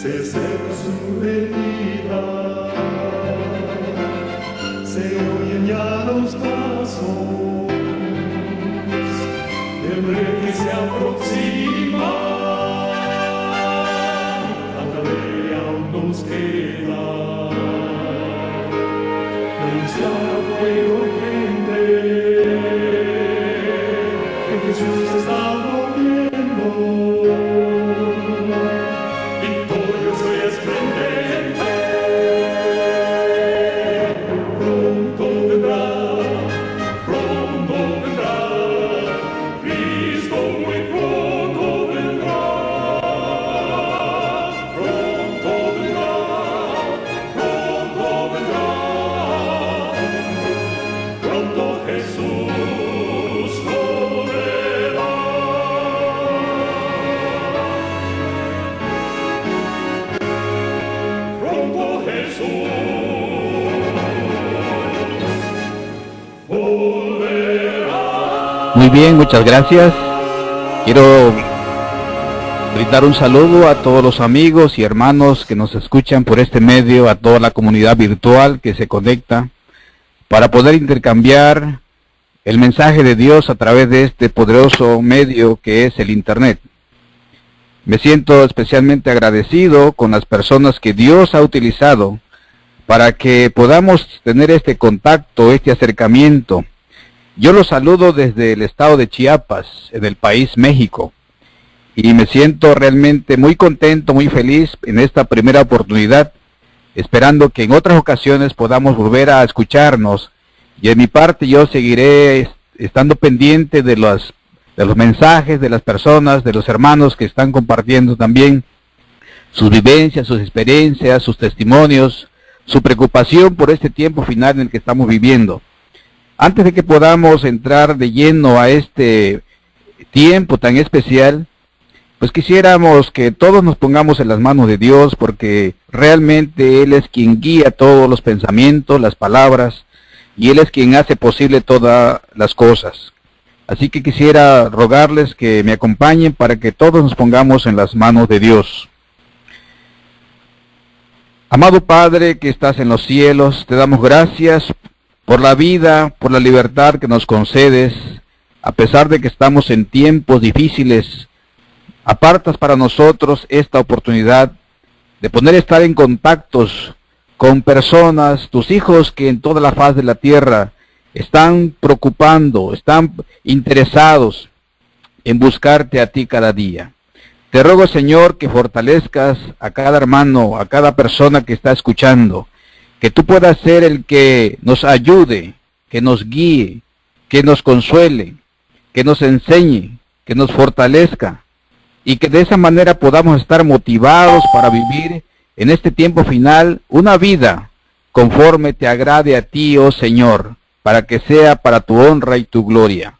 se acerca su venida, se oyen ya los pasos del rey que se aproxima. Hasta de aún nos queda anunciar a pueblo y gente que Jesús está volviendo. Muy bien, muchas gracias. Quiero brindar un saludo a todos los amigos y hermanos que nos escuchan por este medio, a toda la comunidad virtual que se conecta para poder intercambiar el mensaje de Dios a través de este poderoso medio que es el Internet. Me siento especialmente agradecido con las personas que Dios ha utilizado para que podamos tener este contacto, este acercamiento. Yo los saludo desde el estado de Chiapas, en el país México, y me siento realmente muy contento, muy feliz en esta primera oportunidad, esperando que en otras ocasiones podamos volver a escucharnos, y de mi parte yo seguiré estando pendiente de los mensajes de las personas, de los hermanos que están compartiendo también sus vivencias, sus experiencias, sus testimonios, su preocupación por este tiempo final en el que estamos viviendo. Antes de que podamos entrar de lleno a este tiempo tan especial, pues quisiéramos que todos nos pongamos en las manos de Dios, porque realmente Él es quien guía todos los pensamientos, las palabras, y Él es quien hace posible todas las cosas. Así que quisiera rogarles que me acompañen para que todos nos pongamos en las manos de Dios. Amado Padre que estás en los cielos, te damos gracias por la vida, por la libertad que nos concedes, a pesar de que estamos en tiempos difíciles. Apartas para nosotros esta oportunidad de poder estar en contactos con personas, tus hijos que en toda la faz de la tierra están preocupando, están interesados en buscarte a ti cada día. Te ruego, Señor, que fortalezcas a cada hermano, a cada persona que está escuchando, que tú puedas ser el que nos ayude, que nos guíe, que nos consuele, que nos enseñe, que nos fortalezca, y que de esa manera podamos estar motivados para vivir en este tiempo final una vida conforme te agrade a ti, oh Señor, para que sea para tu honra y tu gloria.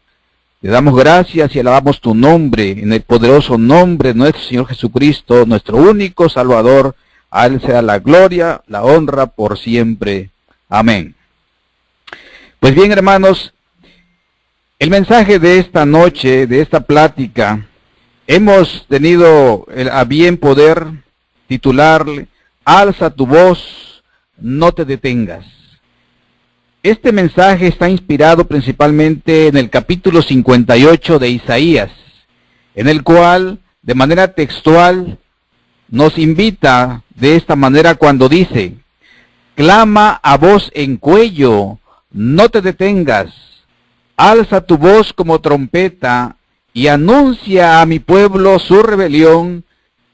Te damos gracias y alabamos tu nombre, en el poderoso nombre de nuestro Señor Jesucristo, nuestro único Salvador. A Él sea la gloria, la honra por siempre. Amén. Pues bien, hermanos, el mensaje de esta noche, de esta plática, hemos tenido a bien poder titularle: Alza tu voz, no te detengas. Este mensaje está inspirado principalmente en el capítulo 58 de Isaías, en el cual, de manera textual, nos invita de esta manera cuando dice: clama a voz en cuello, no te detengas, alza tu voz como trompeta y anuncia a mi pueblo su rebelión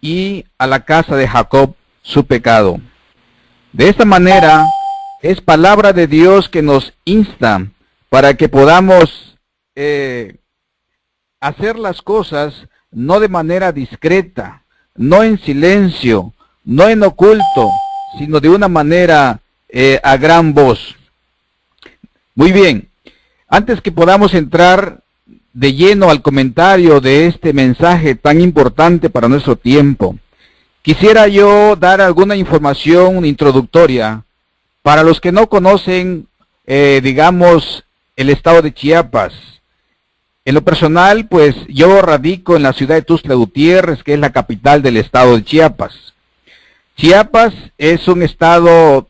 y a la casa de Jacob su pecado. De esta manera es palabra de Dios que nos insta para que podamos hacer las cosas no de manera discreta, no en silencio, no en oculto, sino de una manera a gran voz. Muy bien, antes que podamos entrar de lleno al comentario de este mensaje tan importante para nuestro tiempo, quisiera yo dar alguna información introductoria para los que no conocen, digamos, el estado de Chiapas. En lo personal, pues yo radico en la ciudad de Tuxtla Gutiérrez, que es la capital del estado de Chiapas. Chiapas es un estado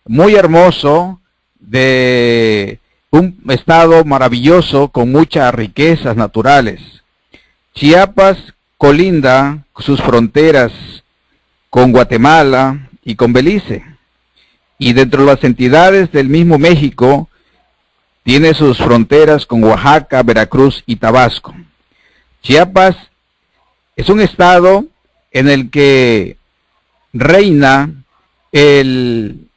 muy hermoso, de un estado maravilloso con muchas riquezas naturales. Chiapas colinda sus fronteras con Guatemala y con Belice, y dentro de las entidades del mismo México tiene sus fronteras con Oaxaca, Veracruz y Tabasco. Chiapas es un estado en el que reina el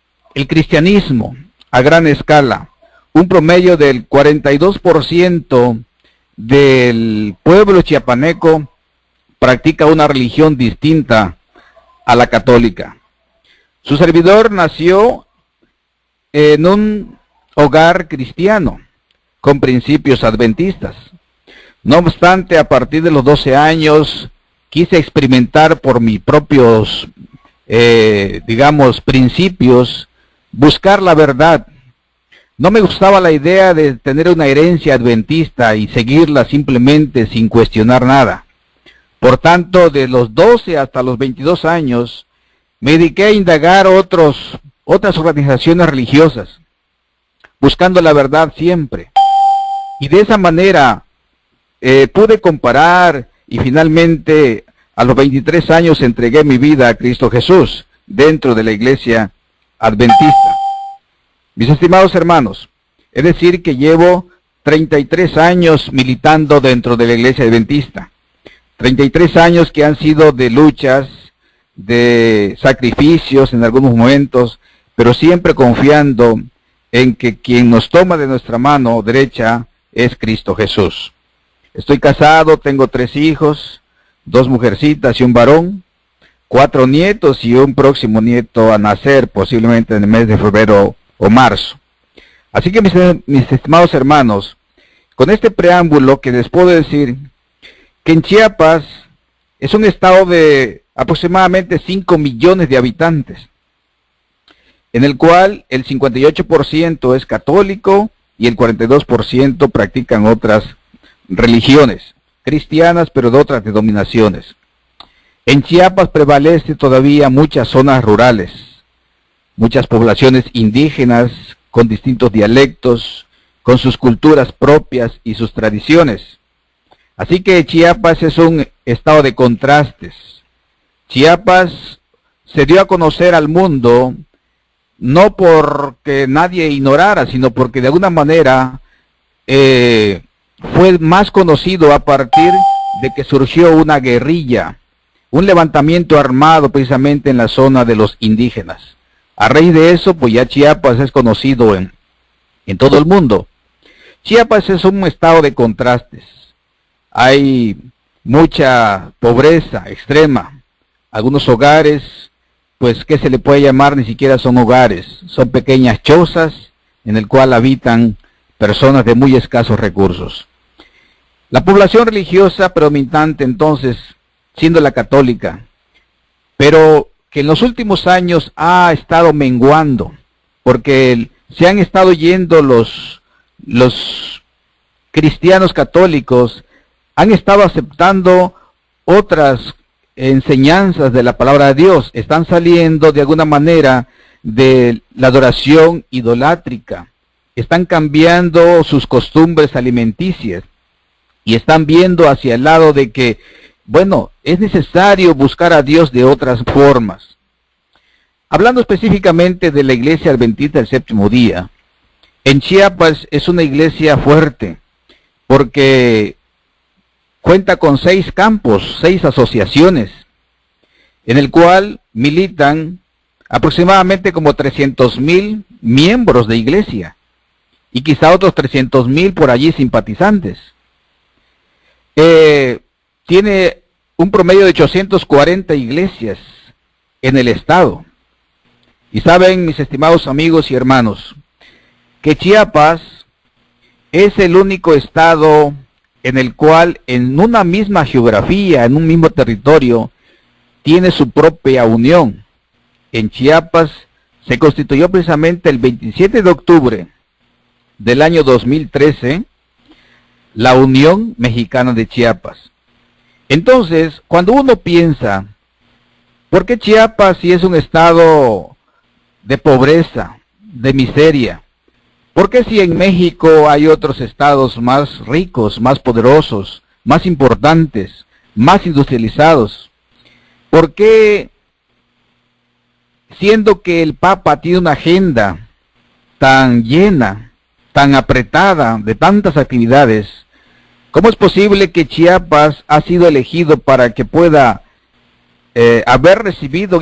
cristianismo a gran escala. Un promedio del 42% del pueblo chiapaneco practica una religión distinta a la católica. Su servidor nació en un hogar cristiano con principios adventistas. No obstante, a partir de los 12 años quise experimentar por mis propios principios, buscar la verdad. No me gustaba la idea de tener una herencia adventista y seguirla simplemente sin cuestionar nada. Por tanto, de los 12 hasta los 22 años, me dediqué a indagar otras organizaciones religiosas, buscando la verdad siempre. Y de esa manera pude comparar y finalmente a los 23 años entregué mi vida a Cristo Jesús dentro de la iglesia adventista. Mis estimados hermanos, es decir que llevo 33 años militando dentro de la iglesia adventista. 33 años que han sido de luchas, de sacrificios en algunos momentos, pero siempre confiando en que quien nos toma de nuestra mano derecha es Cristo Jesús. Estoy casado, tengo 3 hijos, 2 mujercitas y un varón, 4 nietos y un próximo nieto a nacer posiblemente en el mes de febrero o marzo. Así que mis estimados hermanos, con este preámbulo que les puedo decir que en Chiapas es un estado de aproximadamente 5 millones de habitantes, en el cual el 58% es católico y el 42% practican otras religiones cristianas, pero de otras denominaciones. En Chiapas prevalece todavía muchas zonas rurales, muchas poblaciones indígenas con distintos dialectos, con sus culturas propias y sus tradiciones. Así que Chiapas es un estado de contrastes. Chiapas se dio a conocer al mundo no porque nadie ignorara, sino porque de alguna manera fue más conocido a partir de que surgió una guerrilla, un levantamiento armado precisamente en la zona de los indígenas. A raíz de eso, pues ya Chiapas es conocido en todo el mundo. Chiapas es un estado de contrastes. Hay mucha pobreza extrema. Algunos hogares, pues ¿qué se le puede llamar? Ni siquiera son hogares. Son pequeñas chozas en el cual habitan personas de muy escasos recursos. La población religiosa predominante entonces, siendo la católica, pero que en los últimos años ha estado menguando, porque se han estado yendo los cristianos católicos, han estado aceptando otras enseñanzas de la palabra de Dios, están saliendo de alguna manera de la adoración idolátrica, están cambiando sus costumbres alimenticias y están viendo hacia el lado de que, bueno, es necesario buscar a Dios de otras formas. Hablando específicamente de la iglesia adventista del séptimo día, en Chiapas es una iglesia fuerte, porque cuenta con 6 campos, 6 asociaciones, en el cual militan aproximadamente como 300,000 miembros de iglesia, y quizá otros 300,000 por allí simpatizantes. Tiene un promedio de 840 iglesias en el estado. Y saben, mis estimados amigos y hermanos, que Chiapas es el único estado en el cual en una misma geografía, en un mismo territorio, tiene su propia unión. En Chiapas se constituyó precisamente el 27 de octubre del año 2013 la Unión Mexicana de Chiapas. Entonces, cuando uno piensa, ¿Por qué Chiapas, si es un estado de pobreza, de miseria? ¿Por qué si en México hay otros estados más ricos, más poderosos, más importantes, más industrializados? ¿Por qué, siendo que el Papa tiene una agenda tan llena, tan apretada de tantas actividades, cómo es posible que Chiapas ha sido elegido para que pueda haber recibido,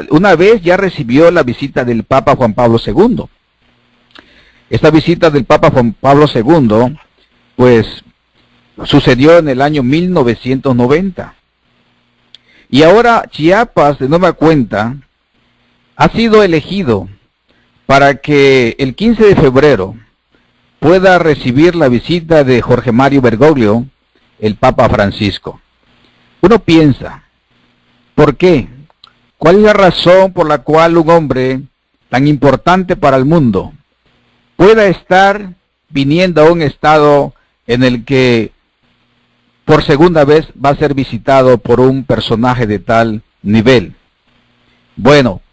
una vez ya recibió la visita del Papa Juan Pablo II? Esta visita del Papa Juan Pablo II, pues, sucedió en el año 1990. Y ahora Chiapas, de nueva cuenta, ha sido elegido para que el 15 de febrero pueda recibir la visita de Jorge Mario Bergoglio, el Papa Francisco. Uno piensa, ¿por qué? ¿Cuál es la razón por la cual un hombre tan importante para el mundo pueda estar viniendo a un estado en el que por segunda vez va a ser visitado por un personaje de tal nivel? Bueno,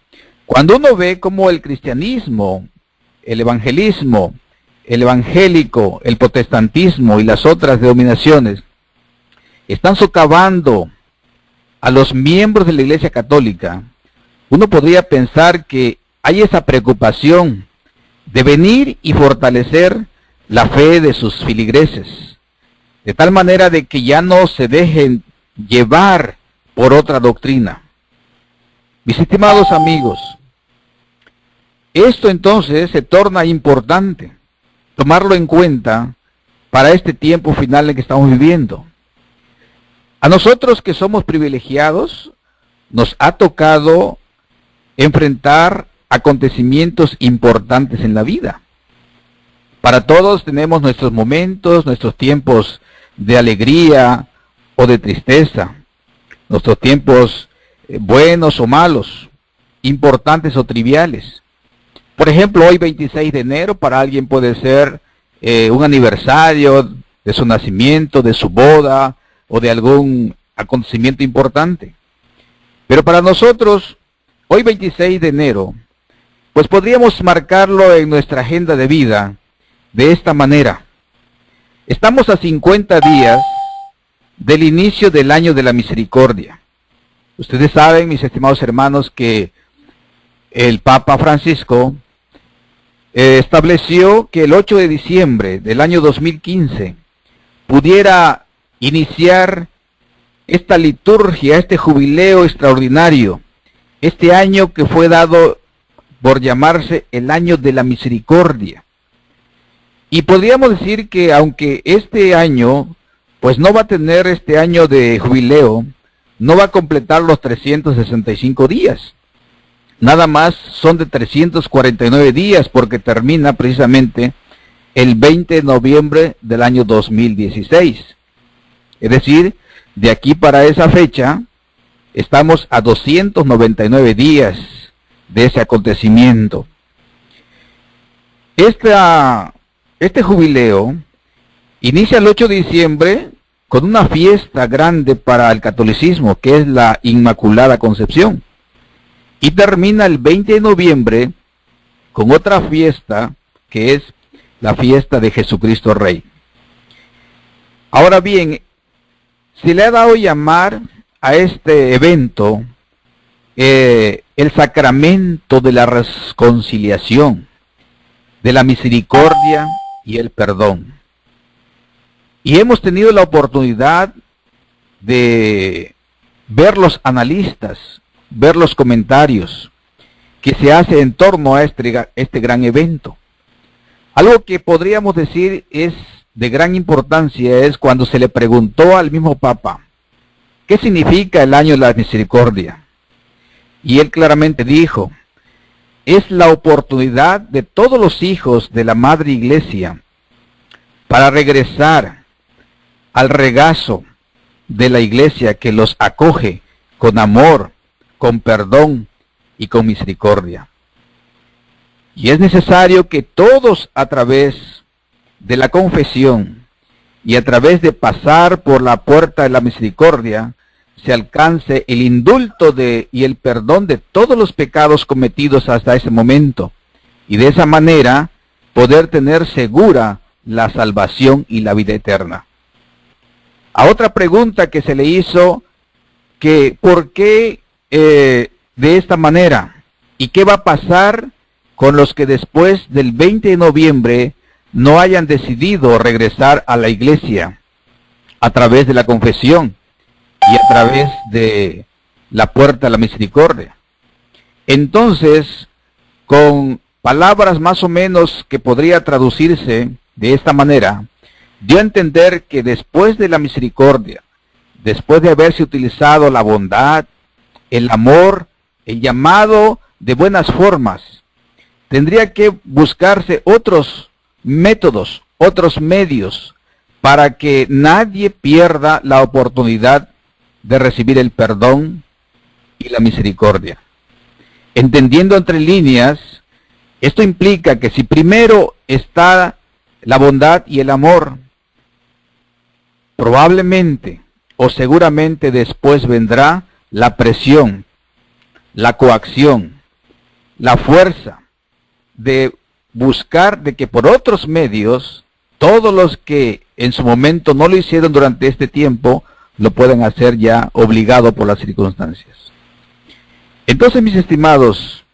cuando uno ve cómo el cristianismo, el evangelismo, el evangélico, el protestantismo y las otras denominaciones están socavando a los miembros de la Iglesia Católica, uno podría pensar que hay esa preocupación de venir y fortalecer la fe de sus feligreses, de tal manera de que ya no se dejen llevar por otra doctrina. Mis estimados amigos, esto entonces se torna importante tomarlo en cuenta para este tiempo final en que estamos viviendo. A nosotros que somos privilegiados, nos ha tocado enfrentar acontecimientos importantes en la vida. Para todos tenemos nuestros momentos, nuestros tiempos de alegría o de tristeza, nuestros tiempos buenos o malos, importantes o triviales. Por ejemplo, hoy 26 de enero para alguien puede ser un aniversario de su nacimiento, de su boda o de algún acontecimiento importante. Pero para nosotros, hoy 26 de enero, pues podríamos marcarlo en nuestra agenda de vida de esta manera. Estamos a 50 días del inicio del año de la misericordia. Ustedes saben, mis estimados hermanos, que el Papa Francisco estableció que el 8 de diciembre del año 2015 pudiera iniciar esta liturgia, este jubileo extraordinario, este año que fue dado por llamarse el año de la misericordia. Y podríamos decir que aunque este año, pues no va a tener este año de jubileo, no va a completar los 365 días. Nada más son de 349 días porque termina precisamente el 20 de noviembre del año 2016. Es decir, de aquí para esa fecha, estamos a 299 días de ese acontecimiento. Este jubileo inicia el 8 de diciembre con una fiesta grande para el catolicismo, que es la Inmaculada Concepción. Y termina el 20 de noviembre con otra fiesta, que es la fiesta de Jesucristo Rey. Ahora bien, se le ha dado llamar a este evento el sacramento de la reconciliación, de la misericordia y el perdón. Y hemos tenido la oportunidad de ver los analistas, ver los comentarios que se hace en torno a este gran evento. Algo que podríamos decir es de gran importancia es cuando se le preguntó al mismo Papa, ¿qué significa el año de la misericordia? Y él claramente dijo, es la oportunidad de todos los hijos de la Madre Iglesia para regresar al regazo de la Iglesia que los acoge con amor, con perdón y con misericordia. Y es necesario que todos a través de la confesión y a través de pasar por la puerta de la misericordia se alcance el indulto y el perdón de todos los pecados cometidos hasta ese momento, y de esa manera poder tener segura la salvación y la vida eterna. A otra pregunta que se le hizo, que ¿por qué de esta manera? ¿Y qué va a pasar con los que después del 20 de noviembre no hayan decidido regresar a la iglesia a través de la confesión y a través de la puerta de la misericordia? Entonces, con palabras más o menos que podría traducirse de esta manera, dio a entender que después de la misericordia, después de haberse utilizado la bondad, el amor, el llamado de buenas formas, tendría que buscarse otros métodos, otros medios, para que nadie pierda la oportunidad de recibir el perdón y la misericordia. Entendiendo entre líneas, esto implica que si primero está la bondad y el amor, probablemente o seguramente después vendrá la presión, la coacción, la fuerza de buscar de que por otros medios, todos los que en su momento no lo hicieron durante este tiempo, lo pueden hacer ya obligado por las circunstancias. Entonces, mis estimados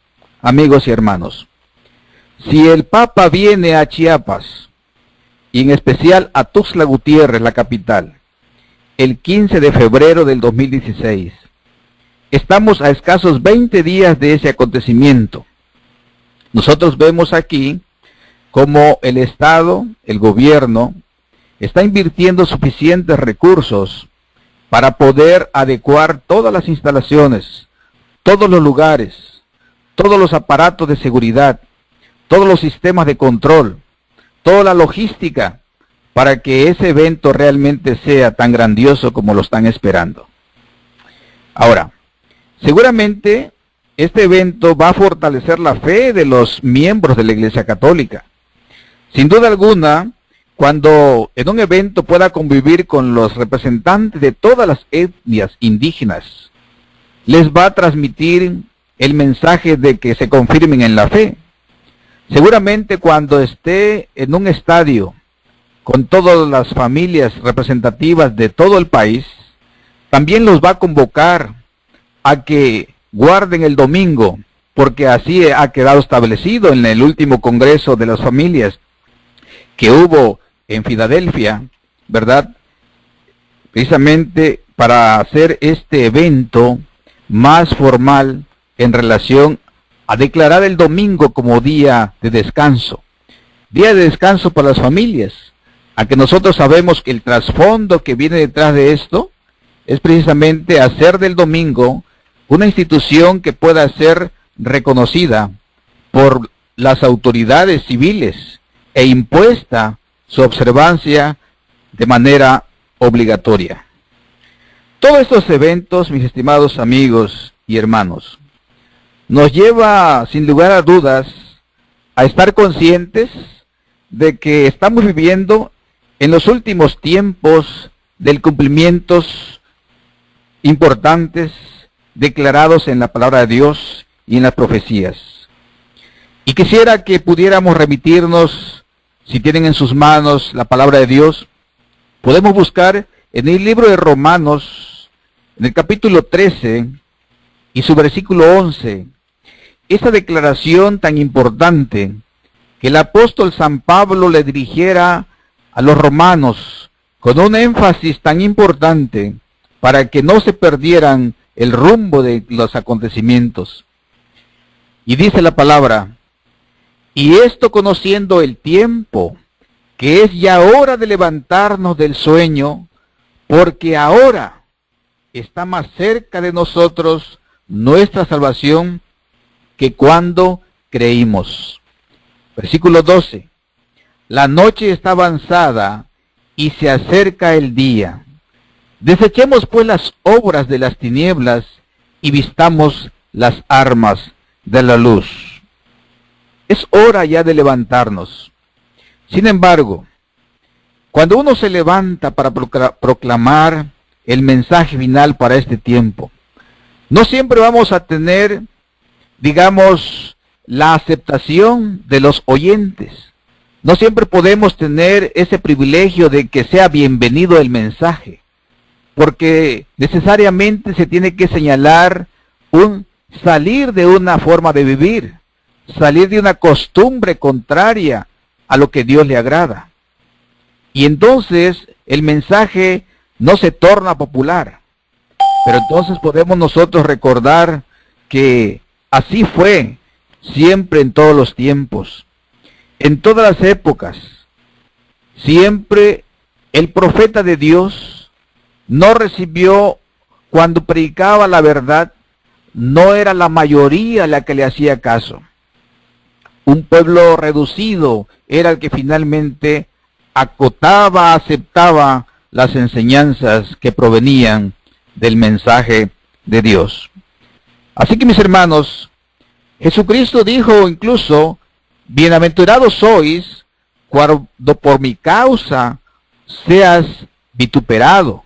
amigos y hermanos, si el Papa viene a Chiapas, y en especial a Tuxtla Gutiérrez, la capital, el 15 de febrero del 2016, estamos a escasos 20 días de ese acontecimiento. Nosotros vemos aquí cómo el Estado, el gobierno, está invirtiendo suficientes recursos para poder adecuar todas las instalaciones, todos los lugares, todos los aparatos de seguridad, todos los sistemas de control, toda la logística para que ese evento realmente sea tan grandioso como lo están esperando. Ahora, seguramente este evento va a fortalecer la fe de los miembros de la Iglesia Católica. Sin duda alguna, cuando en un evento pueda convivir con los representantes de todas las etnias indígenas, les va a transmitir el mensaje de que se confirmen en la fe. Seguramente cuando esté en un estadio con todas las familias representativas de todo el país, también los va a convocar a que guarden el domingo, porque así ha quedado establecido en el último Congreso de las Familias que hubo en Filadelfia, ¿verdad? Precisamente para hacer este evento más formal en relación a declarar el domingo como día de descanso para las familias, aunque nosotros sabemos que el trasfondo que viene detrás de esto es precisamente hacer del domingo una institución que pueda ser reconocida por las autoridades civiles e impuesta su observancia de manera obligatoria. Todos estos eventos, mis estimados amigos y hermanos, nos lleva sin lugar a dudas a estar conscientes de que estamos viviendo en los últimos tiempos de cumplimientos importantes declarados en la palabra de Dios y en las profecías. Y quisiera que pudiéramos remitirnos, si tienen en sus manos la palabra de Dios, podemos buscar en el libro de Romanos, en el capítulo 13 y su versículo 11, esta declaración tan importante que el apóstol San Pablo le dirigiera a los romanos con un énfasis tan importante para que no se perdieran el rumbo de los acontecimientos. Y dice la palabra: y esto conociendo el tiempo, que es ya hora de levantarnos del sueño, porque ahora está más cerca de nosotros nuestra salvación que cuando creímos. Versículo 12. La noche está avanzada y se acerca el día. Desechemos pues las obras de las tinieblas y vistamos las armas de la luz. Es hora ya de levantarnos. Sin embargo, cuando uno se levanta para proclamar el mensaje final para este tiempo. No siempre vamos a tener, digamos, la aceptación de los oyentes. No siempre podemos tener ese privilegio de que sea bienvenido el mensaje, porque necesariamente se tiene que señalar un salir de una forma de vivir, salir de una costumbre contraria a lo que Dios le agrada. Y entonces el mensaje no se torna popular. Pero entonces podemos nosotros recordar que así fue siempre en todos los tiempos, en todas las épocas. Siempre el profeta de Dios no recibió, cuando predicaba la verdad, no era la mayoría la que le hacía caso. Un pueblo reducido era el que finalmente acotaba, aceptaba las enseñanzas que provenían del mensaje de Dios. Así que, mis hermanos, Jesucristo dijo incluso: bienaventurados sois cuando por mi causa seas vituperado,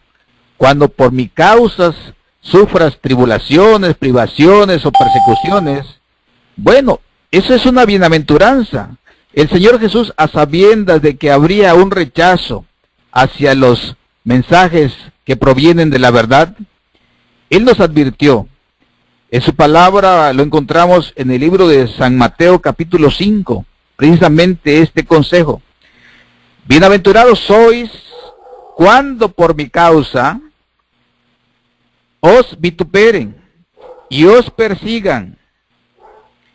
cuando por mi causa sufras tribulaciones, privaciones o persecuciones. Bueno, eso es una bienaventuranza. El Señor Jesús, a sabiendas de que habría un rechazo hacia los mensajes que provienen de la verdad, Él nos advirtió. En su palabra lo encontramos en el libro de San Mateo capítulo 5, precisamente este consejo: bienaventurados sois cuando por mi causa os vituperen y os persigan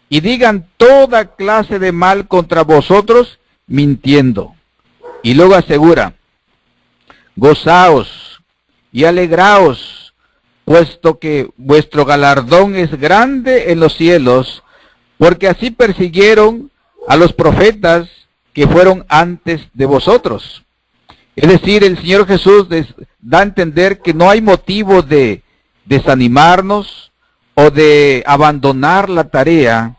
y digan toda clase de mal contra vosotros, mintiendo. Y luego asegura: gozaos y alegraos, puesto que vuestro galardón es grande en los cielos, porque así persiguieron a los profetas que fueron antes de vosotros. Es decir, el Señor Jesús da a entender que no hay motivo de desanimarnos o de abandonar la tarea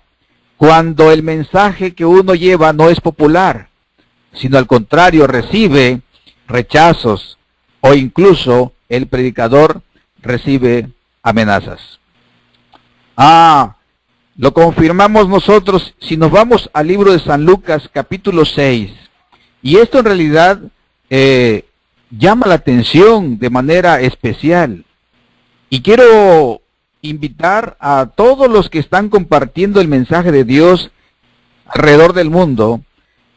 cuando el mensaje que uno lleva no es popular, sino al contrario, recibe rechazos, o incluso el predicador recibe amenazas. Lo confirmamos nosotros si nos vamos al libro de San Lucas capítulo 6. Y esto en realidad llama la atención de manera especial. Y quiero invitar a todos los que están compartiendo el mensaje de Dios alrededor del mundo,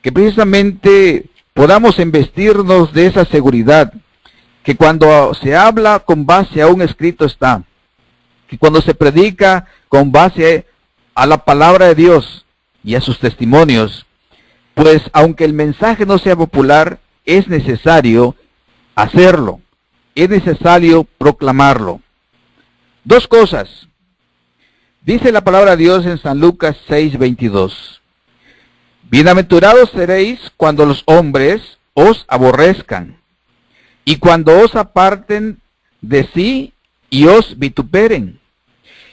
que precisamente podamos investirnos de esa seguridad, que cuando se habla con base a un escrito está, que cuando se predica con base a la palabra de Dios y a sus testimonios, pues aunque el mensaje no sea popular, es necesario hacerlo, es necesario proclamarlo. Dos cosas. Dice la palabra de Dios en San Lucas 6:22. Bienaventurados seréis cuando los hombres os aborrezcan, y cuando os aparten de sí y os vituperen,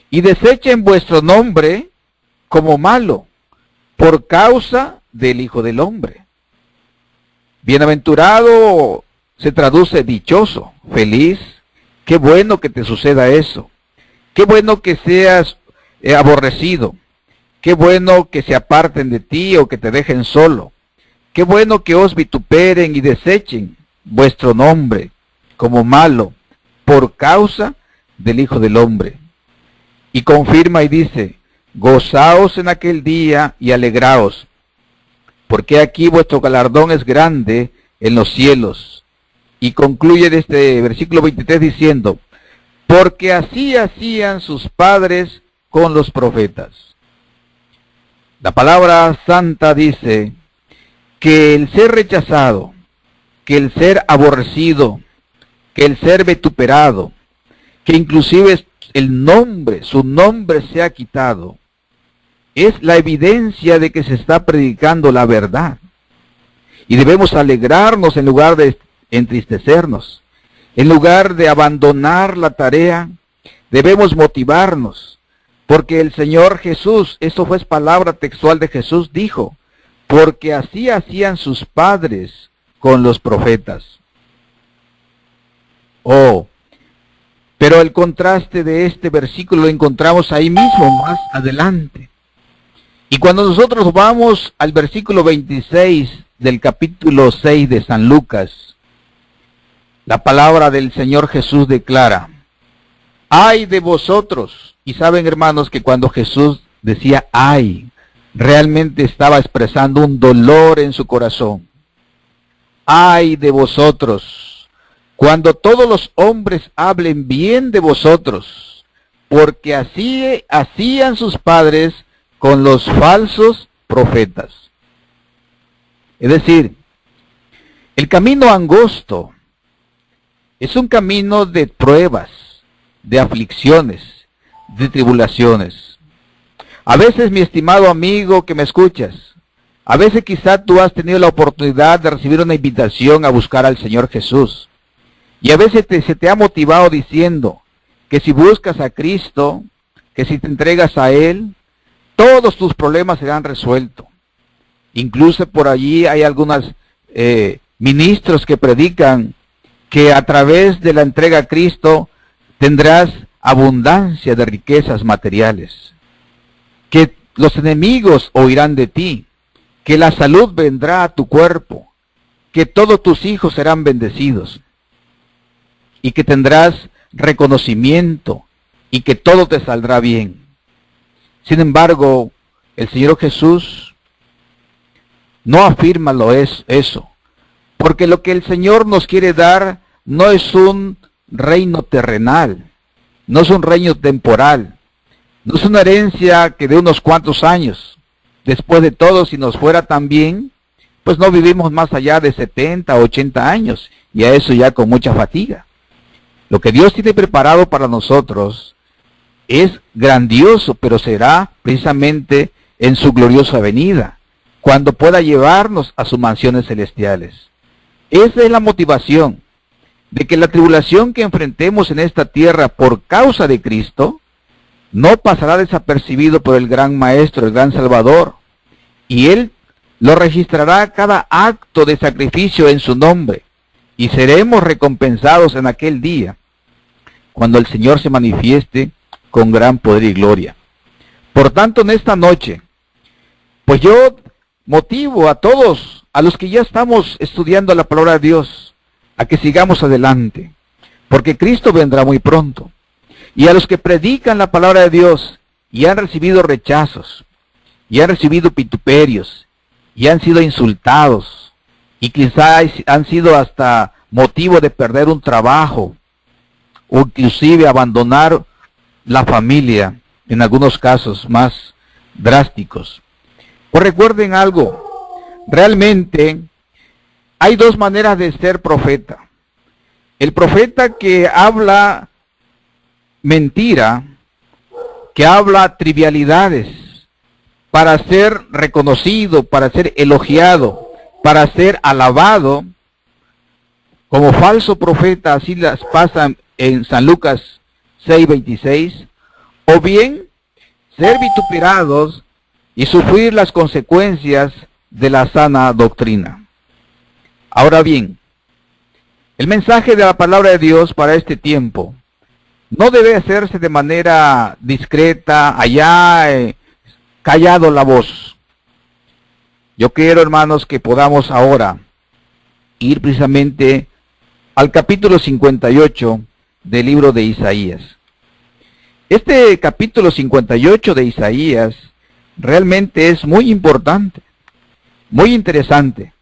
y desechen vuestro nombre como malo, por causa del Hijo del Hombre. Bienaventurado se traduce dichoso, feliz. Qué bueno que te suceda eso. Qué bueno que seas aborrecido. Qué bueno que se aparten de ti o que te dejen solo. Qué bueno que os vituperen y desechen vuestro nombre como malo por causa del Hijo del Hombre. Y confirma y dice: gozaos en aquel día y alegraos, porque aquí vuestro galardón es grande en los cielos. Y concluye de este versículo 23 diciendo: porque así hacían sus padres con los profetas. La palabra santa dice que el ser rechazado, que el ser aborrecido, que el ser vituperado, que inclusive el nombre, su nombre se ha quitado, es la evidencia de que se está predicando la verdad. Y debemos alegrarnos en lugar de entristecernos. En lugar de abandonar la tarea, debemos motivarnos, porque el Señor Jesús, eso fue palabra textual de Jesús, dijo: porque así hacían sus padres con los profetas. Oh, Pero el contraste de este versículo lo encontramos ahí mismo, más adelante. Y cuando nosotros vamos al versículo 26 del capítulo 6 de San Lucas, la palabra del Señor Jesús declara: ¡ay de vosotros! Y saben, hermanos, que cuando Jesús decía ¡ay!, realmente estaba expresando un dolor en su corazón. ¡Ay de vosotros! Cuando todos los hombres hablen bien de vosotros, porque así hacían sus padres con los falsos profetas. Es decir, el camino angosto es un camino de pruebas, de aflicciones, de tribulaciones. A veces, mi estimado amigo que me escuchas, a veces quizá tú has tenido la oportunidad de recibir una invitación a buscar al Señor Jesús. Y a veces se te ha motivado diciendo que si buscas a Cristo, que si te entregas a Él, todos tus problemas serán resueltos. Incluso por allí hay algunos ministros que predican que a través de la entrega a Cristo tendrás abundancia de riquezas materiales, que los enemigos oirán de ti, que la salud vendrá a tu cuerpo, que todos tus hijos serán bendecidos y que tendrás reconocimiento y que todo te saldrá bien. Sin embargo, el Señor Jesús no afirma eso, porque lo que el Señor nos quiere dar no es un reino terrenal, no es un reino temporal, no es una herencia que de unos cuantos años. Después de todo, si nos fuera tan bien, pues no vivimos más allá de 70, 80 años, y a eso ya con mucha fatiga. Lo que Dios tiene preparado para nosotros es grandioso, pero será precisamente en su gloriosa venida, cuando pueda llevarnos a sus mansiones celestiales. Esa es la motivación, de que la tribulación que enfrentemos en esta tierra por causa de Cristo, no pasará desapercibido por el gran Maestro, el gran Salvador, y Él lo registrará cada acto de sacrificio en su nombre, y seremos recompensados en aquel día, cuando el Señor se manifieste con gran poder y gloria. Por tanto, en esta noche, pues yo motivo a todos, a los que ya estamos estudiando la palabra de Dios, a que sigamos adelante, porque Cristo vendrá muy pronto. Y a los que predican la palabra de Dios y han recibido rechazos, y han recibido vituperios, y han sido insultados, y quizás han sido hasta motivo de perder un trabajo, o inclusive abandonar la familia, en algunos casos más drásticos. Pues recuerden algo, realmente hay dos maneras de ser profeta. El profeta que habla mentira, que habla trivialidades para ser reconocido, para ser elogiado, para ser alabado, como falso profeta, así las pasan en San Lucas 6:26, o bien ser vituperados y sufrir las consecuencias de la sana doctrina. Ahora bien, el mensaje de la palabra de Dios para este tiempo no debe hacerse de manera discreta, allá, callado la voz. Yo quiero, hermanos, que podamos ahora ir precisamente al capítulo 58 del libro de Isaías. Este capítulo 58 de Isaías realmente es muy importante, muy interesante,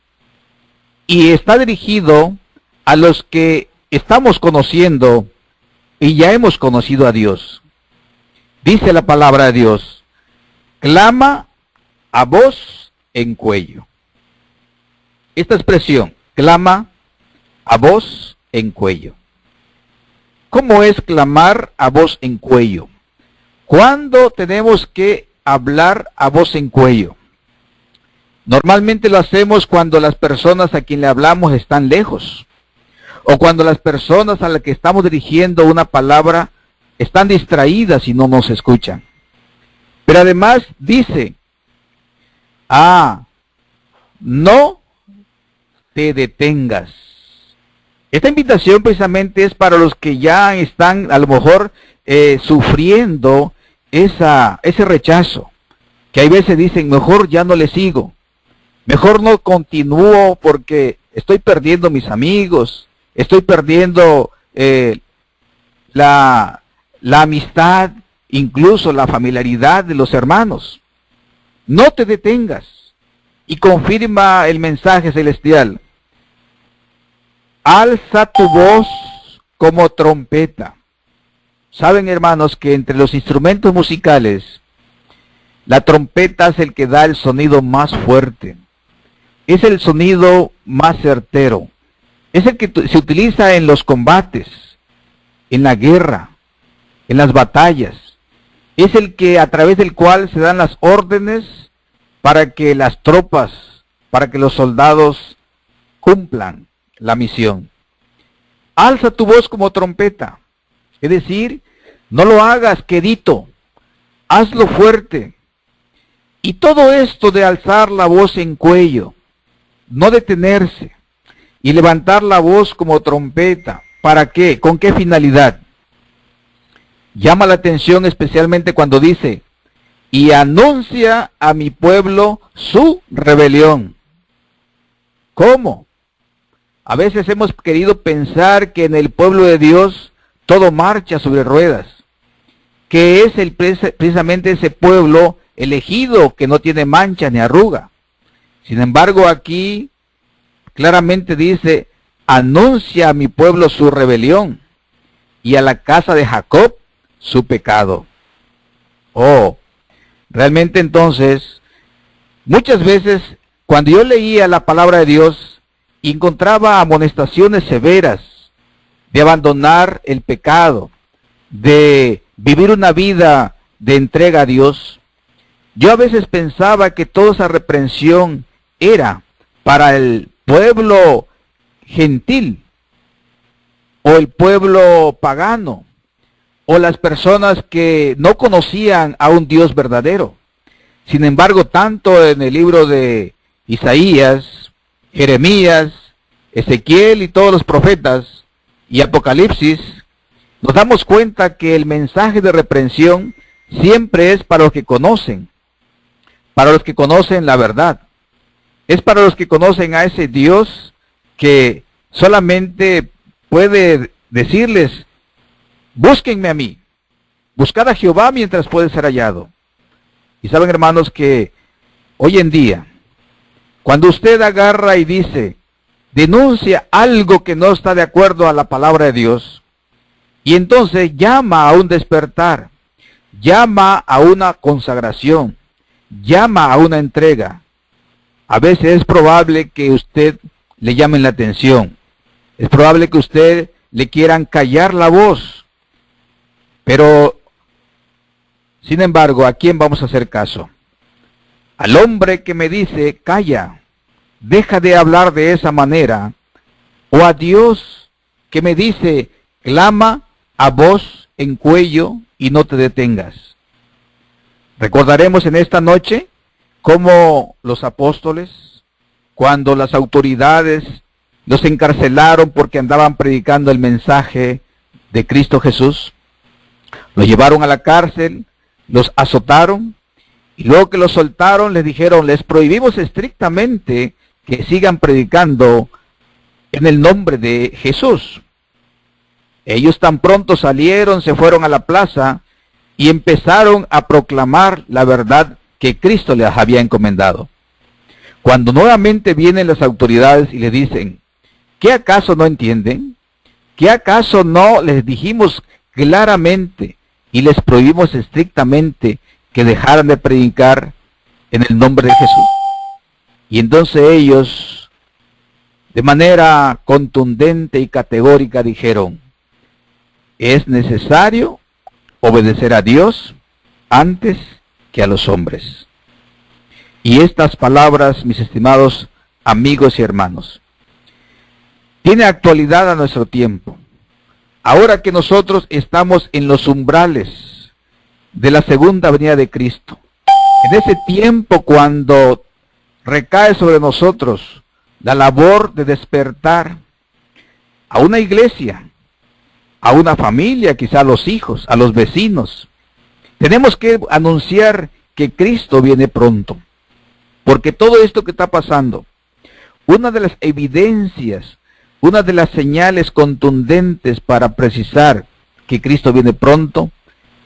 y está dirigido a los que estamos conociendo y ya hemos conocido a Dios. Dice la palabra de Dios: clama a voz en cuello. Esta expresión, clama a voz en cuello. ¿Cómo es clamar a voz en cuello? ¿Cuándo tenemos que hablar a voz en cuello? Normalmente lo hacemos cuando las personas a quien le hablamos están lejos, o cuando las personas a las que estamos dirigiendo una palabra están distraídas y no nos escuchan. Pero además dice: no te detengas. Esta invitación precisamente es para los que ya están a lo mejor sufriendo ese rechazo, que hay veces dicen, mejor ya no le sigo, mejor no continúo porque estoy perdiendo mis amigos, estoy perdiendo la amistad, incluso la familiaridad de los hermanos. No te detengas, y confirma el mensaje celestial. Alza tu voz como trompeta. Saben, hermanos, que entre los instrumentos musicales, la trompeta es el que da el sonido más fuerte. Es el sonido más certero. Es el que se utiliza en los combates, en la guerra, en las batallas. Es el que a través del cual se dan las órdenes para que las tropas, para que los soldados cumplan la misión. Alza tu voz como trompeta. Es decir, no lo hagas quedito, hazlo fuerte. Y todo esto de alzar la voz en cuello, no detenerse y levantar la voz como trompeta, ¿para qué? ¿Con qué finalidad? Llama la atención especialmente cuando dice, y anuncia a mi pueblo su rebelión. ¿Cómo? A veces hemos querido pensar que en el pueblo de Dios todo marcha sobre ruedas, que es precisamente ese pueblo elegido que no tiene mancha ni arruga. Sin embargo, aquí claramente dice, anuncia a mi pueblo su rebelión y a la casa de Jacob su pecado. Oh, realmente entonces, muchas veces cuando yo leía la palabra de Dios, encontraba amonestaciones severas de abandonar el pecado, de vivir una vida de entrega a Dios. Yo a veces pensaba que toda esa reprensión era para el pueblo gentil, o el pueblo pagano, o las personas que no conocían a un Dios verdadero. Sin embargo, tanto en el libro de Isaías, Jeremías, Ezequiel y todos los profetas, y Apocalipsis, nos damos cuenta que el mensaje de reprensión siempre es para los que conocen la verdad. Es para los que conocen a ese Dios que solamente puede decirles, búsquenme a mí, buscad a Jehová mientras puede ser hallado. Y saben, hermanos, que hoy en día, cuando usted agarra y dice, denuncia algo que no está de acuerdo a la palabra de Dios, y entonces llama a un despertar, llama a una consagración, llama a una entrega, a veces es probable que usted le llamen la atención, es probable que usted le quieran callar la voz, pero sin embargo, ¿a quién vamos a hacer caso? Al hombre que me dice, calla, deja de hablar de esa manera, o a Dios que me dice, clama a voz en cuello y no te detengas. Recordaremos en esta noche cómo los apóstoles, cuando las autoridades los encarcelaron porque andaban predicando el mensaje de Cristo Jesús, los llevaron a la cárcel, los azotaron, y luego que los soltaron les dijeron, les prohibimos estrictamente que sigan predicando en el nombre de Jesús. Ellos tan pronto salieron, se fueron a la plaza y empezaron a proclamar la verdad que Cristo les había encomendado. Cuando nuevamente vienen las autoridades y les dicen, ¿qué acaso no entienden? ¿Qué acaso no les dijimos claramente y les prohibimos estrictamente que dejaran de predicar en el nombre de Jesús? Y entonces ellos, de manera contundente y categórica, dijeron, es necesario obedecer a Dios antes que a los hombres. Y estas palabras, mis estimados amigos y hermanos, tiene actualidad a nuestro tiempo. Ahora que nosotros estamos en los umbrales de la segunda venida de Cristo, en ese tiempo cuando recae sobre nosotros la labor de despertar, a una iglesia, a una familia, quizá a los hijos, a los vecinos. Tenemos que anunciar que Cristo viene pronto, porque todo esto que está pasando, una de las evidencias, una de las señales contundentes para precisar que Cristo viene pronto,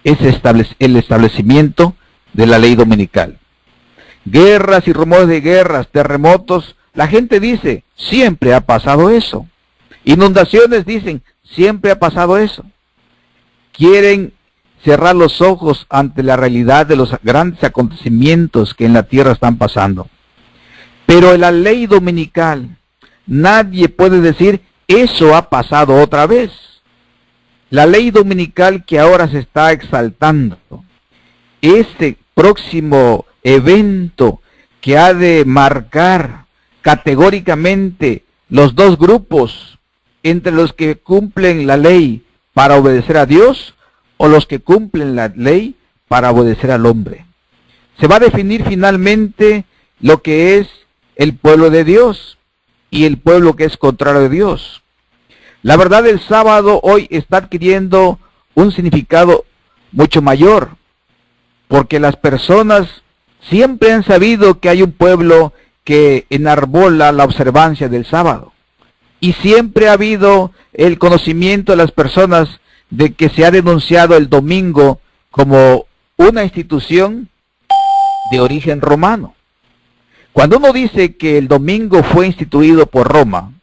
es el establecimiento de la ley dominical. Guerras y rumores de guerras, terremotos, la gente dice, siempre ha pasado eso. Inundaciones dicen, siempre ha pasado eso. Quieren cerrar los ojos ante la realidad de los grandes acontecimientos que en la tierra están pasando. Pero en la ley dominical, nadie puede decir, eso ha pasado otra vez. La ley dominical que ahora se está exaltando, este próximo evento que ha de marcar categóricamente los dos grupos entre los que cumplen la ley para obedecer a Dios o los que cumplen la ley para obedecer al hombre. Se va a definir finalmente lo que es el pueblo de Dios y el pueblo que es contrario a Dios. La verdad del sábado hoy está adquiriendo un significado mucho mayor, porque las personas siempre han sabido que hay un pueblo que enarbola la observancia del sábado. Y siempre ha habido el conocimiento de las personas de que se ha denunciado el domingo como una institución de origen romano. Cuando uno dice que el domingo fue instituido por Roma,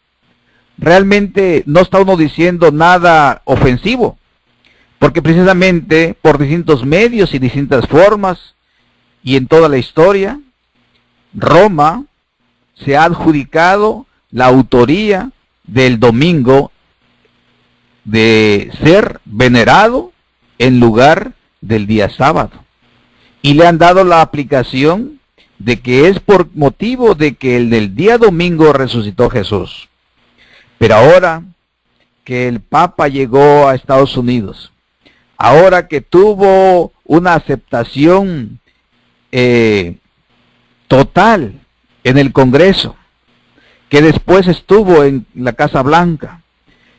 realmente no está uno diciendo nada ofensivo, porque precisamente por distintos medios y distintas formas y en toda la historia, Roma se ha adjudicado la autoría del domingo de ser venerado en lugar del día sábado. Y le han dado la aplicación de que es por motivo de que el del día domingo resucitó Jesús. Pero ahora que el Papa llegó a Estados Unidos, ahora que tuvo una aceptación total en el Congreso, que después estuvo en la Casa Blanca,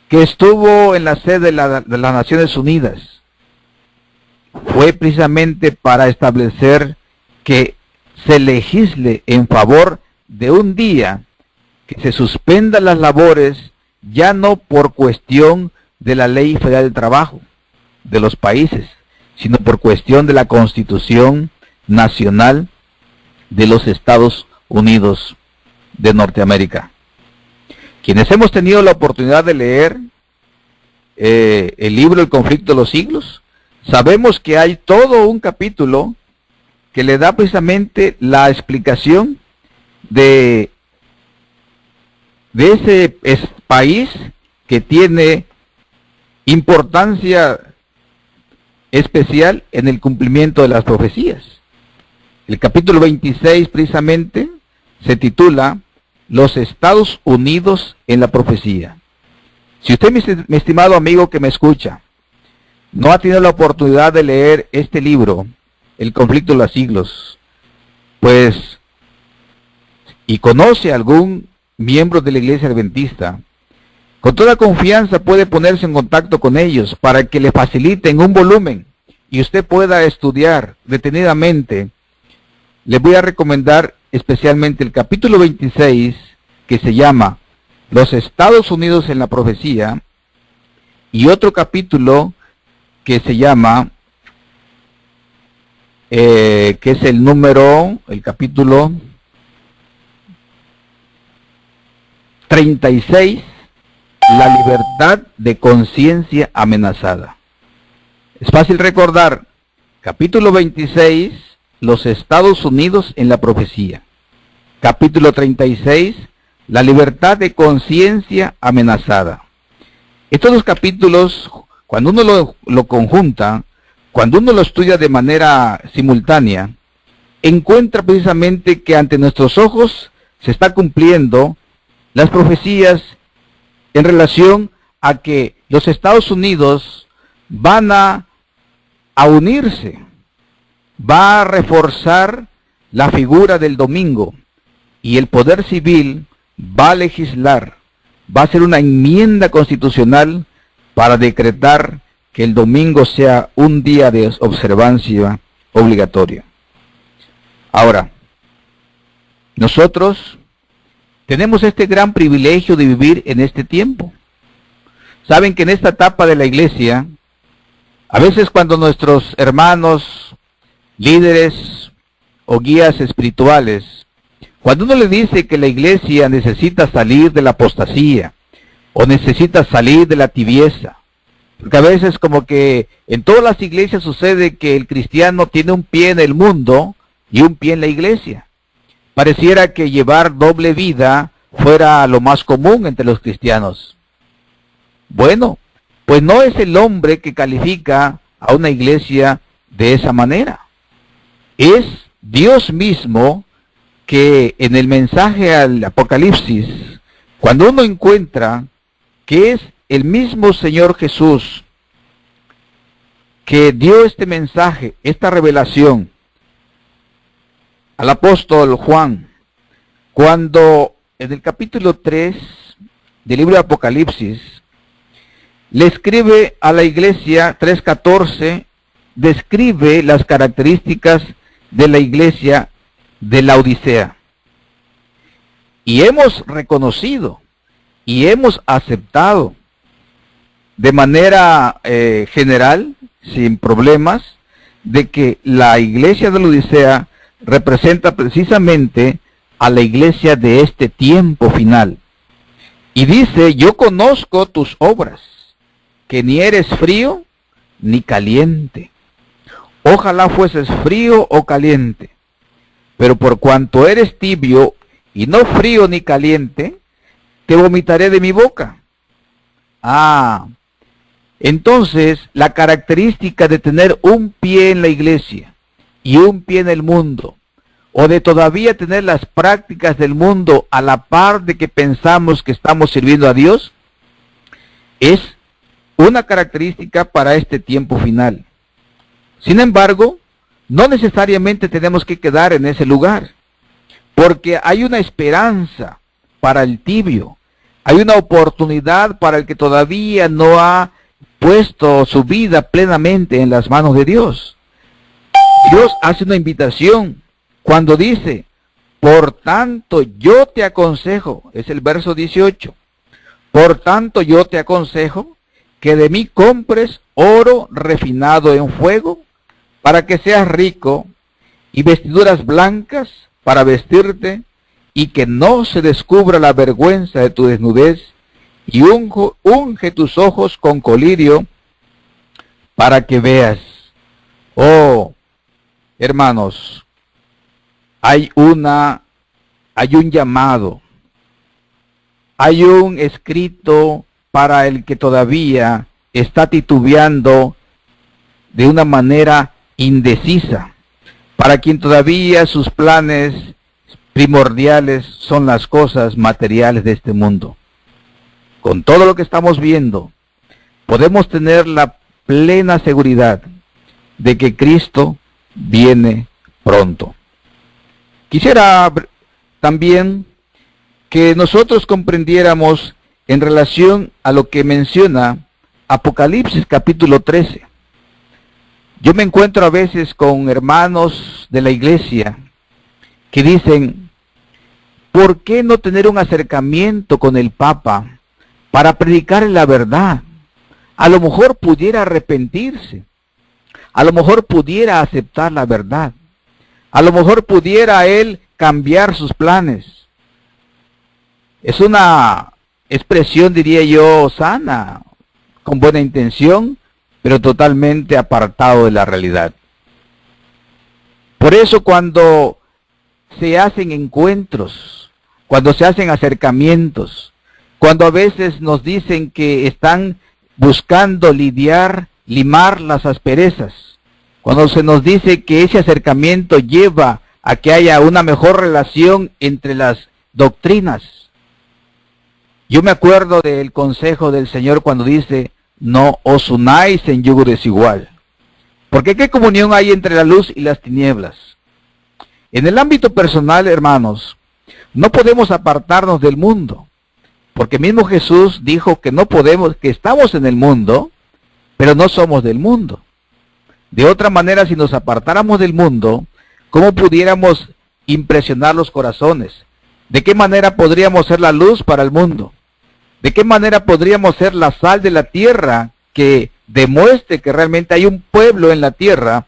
que estuvo en la sede de las Naciones Unidas, fue precisamente para establecer que se legisle en favor de un día que se suspendan las labores, ya no por cuestión de la Ley Federal del Trabajo de los países, sino por cuestión de la Constitución Nacional de los Estados Unidos de Norteamérica. Quienes hemos tenido la oportunidad de leer el libro El conflicto de los siglos, sabemos que hay todo un capítulo que le da precisamente la explicación de ese país que tiene importancia especial en el cumplimiento de las profecías. El capítulo 26 precisamente se titula Los Estados Unidos en la profecía. Si usted, mi estimado amigo que me escucha, no ha tenido la oportunidad de leer este libro, El conflicto de los siglos, pues, y conoce a algún miembro de la Iglesia Adventista, con toda confianza puede ponerse en contacto con ellos para que le faciliten un volumen y usted pueda estudiar detenidamente. Le voy a recomendar especialmente el capítulo 26, que se llama Los Estados Unidos en la profecía, y otro capítulo que se llama, que es el capítulo 36, la libertad de conciencia amenazada. Es fácil recordar, capítulo 26, los Estados Unidos en la profecía. Capítulo 36, la libertad de conciencia amenazada. Estos dos capítulos, cuando uno lo conjunta, cuando uno lo estudia de manera simultánea, encuentra precisamente que ante nuestros ojos se está cumpliendo las profecías en relación a que los Estados Unidos van a unirse, va a reforzar la figura del domingo y el poder civil va a legislar va a hacer una enmienda constitucional para decretar que el domingo sea un día de observancia obligatoria. Ahora, nosotros tenemos este gran privilegio de vivir en este tiempo. Saben que en esta etapa de la iglesia, a veces cuando nuestros hermanos, líderes o guías espirituales, cuando uno le dice que la iglesia necesita salir de la apostasía o necesita salir de la tibieza, porque a veces como que en todas las iglesias sucede que el cristiano tiene un pie en el mundo y un pie en la iglesia. Pareciera que llevar doble vida fuera lo más común entre los cristianos. Bueno, pues no es el hombre que califica a una iglesia de esa manera. Es Dios mismo que en el mensaje al Apocalipsis, cuando uno encuentra que es el mismo Señor Jesús que dio este mensaje, esta revelación al apóstol Juan, cuando en el capítulo 3 del libro de Apocalipsis le escribe a la iglesia 3:14, describe las características de la iglesia de la Odisea. Y hemos reconocido y hemos aceptado de manera general, sin problemas, de que la iglesia de la Odisea representa precisamente a la iglesia de este tiempo final. Y dice, yo conozco tus obras, que ni eres frío ni caliente. Ojalá fueses frío o caliente, pero por cuanto eres tibio y no frío ni caliente, te vomitaré de mi boca. Entonces la característica de tener un pie en la iglesia y un pie en el mundo, o de todavía tener las prácticas del mundo a la par de que pensamos que estamos sirviendo a Dios, es una característica para este tiempo final. Sin embargo, no necesariamente tenemos que quedar en ese lugar, porque hay una esperanza para el tibio, hay una oportunidad para el que todavía no ha puesto su vida plenamente en las manos de Dios. Dios hace una invitación cuando dice, por tanto yo te aconsejo, es el verso 18, por tanto yo te aconsejo que de mí compres oro refinado en fuego, para que seas rico, y vestiduras blancas para vestirte, y que no se descubra la vergüenza de tu desnudez, y unge tus ojos con colirio, para que veas. Oh, hermanos, hay un llamado, hay un escrito para el que todavía está titubeando de una manera indecisa, para quien todavía sus planes primordiales son las cosas materiales de este mundo. Con todo lo que estamos viendo, podemos tener la plena seguridad de que Cristo viene pronto. Quisiera también que nosotros comprendiéramos en relación a lo que menciona Apocalipsis capítulo 13. Yo me encuentro a veces con hermanos de la iglesia que dicen, ¿por qué no tener un acercamiento con el Papa para predicar la verdad? A lo mejor pudiera arrepentirse, a lo mejor pudiera aceptar la verdad, a lo mejor pudiera él cambiar sus planes. Es una expresión, diría yo, sana, con buena intención, pero totalmente apartado de la realidad. Por eso cuando se hacen encuentros, cuando se hacen acercamientos, cuando a veces nos dicen que están buscando limar las asperezas, cuando se nos dice que ese acercamiento lleva a que haya una mejor relación entre las doctrinas. Yo me acuerdo del consejo del Señor cuando dice, no os unáis en yugo desigual. Porque ¿qué comunión hay entre la luz y las tinieblas? En el ámbito personal, hermanos, no podemos apartarnos del mundo. Porque mismo Jesús dijo que no podemos, que estamos en el mundo, pero no somos del mundo. De otra manera, si nos apartáramos del mundo, ¿cómo pudiéramos impresionar los corazones? ¿De qué manera podríamos ser la luz para el mundo? ¿De qué manera podríamos ser la sal de la tierra que demuestre que realmente hay un pueblo en la tierra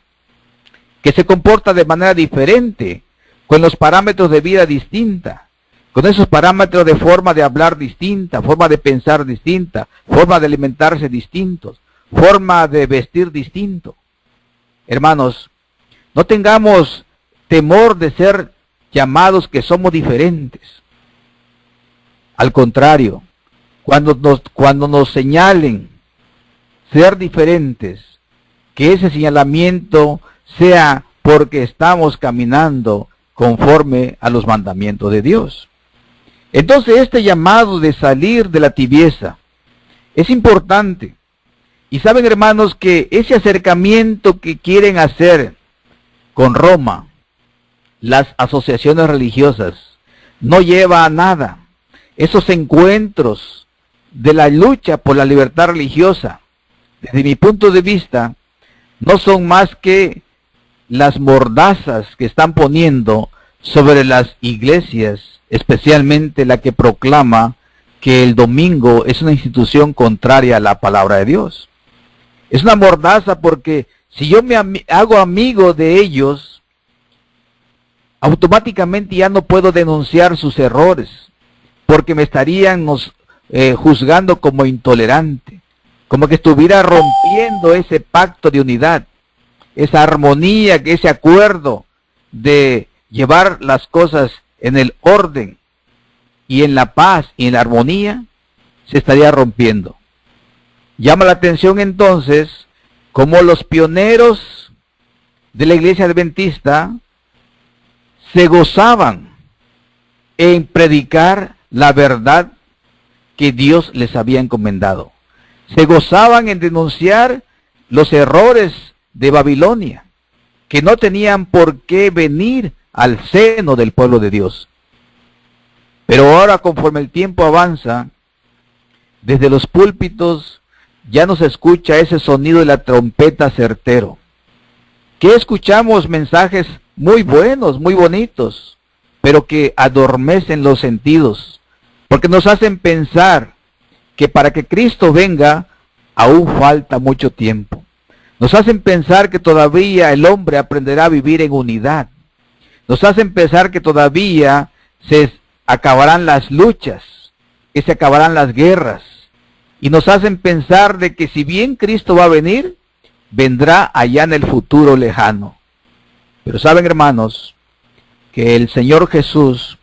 que se comporta de manera diferente, con los parámetros de vida distinta, con esos parámetros de forma de hablar distinta, forma de pensar distinta, forma de alimentarse distintos, forma de vestir distinto? Hermanos, no tengamos temor de ser llamados que somos diferentes. Al contrario, cuando nos señalen ser diferentes, que ese señalamiento sea porque estamos caminando conforme a los mandamientos de Dios. Entonces este llamado de salir de la tibieza es importante. Y saben, hermanos, que ese acercamiento que quieren hacer con Roma, las asociaciones religiosas, no lleva a nada. Esos encuentros de la lucha por la libertad religiosa, desde mi punto de vista, no son más que las mordazas que están poniendo sobre las iglesias, especialmente la que proclama que el domingo es una institución contraria a la palabra de Dios. Es una mordaza porque si yo me hago amigo de ellos, automáticamente ya no puedo denunciar sus errores, porque me estarían juzgando como intolerante, como que estuviera rompiendo ese pacto de unidad, esa armonía, ese acuerdo de llevar las cosas en el orden y en la paz y en la armonía, se estaría rompiendo. Llama la atención entonces cómo los pioneros de la iglesia adventista se gozaban en predicar la verdad que Dios les había encomendado. Se gozaban en denunciar los errores de Babilonia, que no tenían por qué venir al seno del pueblo de Dios. Pero ahora, conforme el tiempo avanza, desde los púlpitos ya no se escucha ese sonido de la trompeta certero. Que escuchamos mensajes muy buenos, muy bonitos, pero que adormecen los sentidos, porque nos hacen pensar que para que Cristo venga, aún falta mucho tiempo. Nos hacen pensar que todavía el hombre aprenderá a vivir en unidad. Nos hacen pensar que todavía se acabarán las luchas, que se acabarán las guerras. Y nos hacen pensar de que si bien Cristo va a venir, vendrá allá en el futuro lejano. Pero saben, hermanos, que el Señor Jesús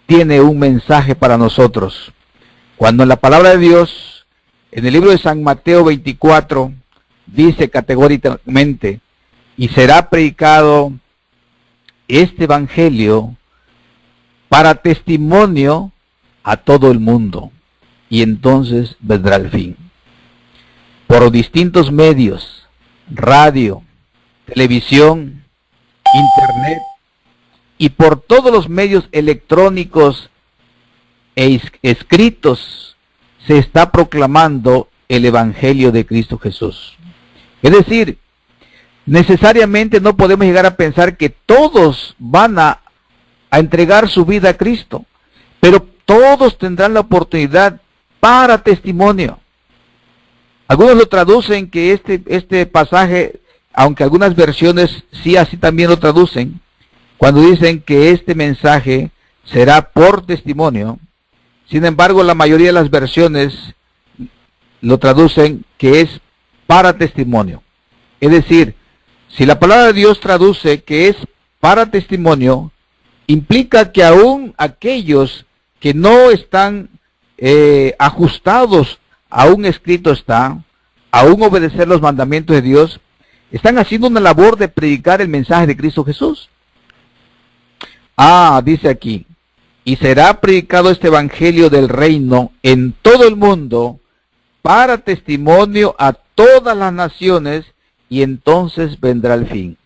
tiene un mensaje para nosotros. Cuando en la palabra de Dios, en el libro de San Mateo 24, dice categóricamente, y será predicado este evangelio para testimonio a todo el mundo, y entonces vendrá el fin. Por distintos medios, radio, televisión, internet, y por todos los medios electrónicos e escritos, se está proclamando el evangelio de Cristo Jesús. Es decir, necesariamente no podemos llegar a pensar que todos van a entregar su vida a Cristo, pero todos tendrán la oportunidad para testimonio. Algunos lo traducen que este pasaje, aunque algunas versiones sí así también lo traducen, cuando dicen que este mensaje será por testimonio. Sin embargo, la mayoría de las versiones lo traducen que es para testimonio. Es decir, si la palabra de Dios traduce que es para testimonio, implica que aún aquellos que no están ajustados a un escrito está, a un obedecer los mandamientos de Dios, están haciendo una labor de predicar el mensaje de Cristo Jesús. Dice aquí, y será predicado este evangelio del reino en todo el mundo para testimonio a todas las naciones, y entonces vendrá el fin.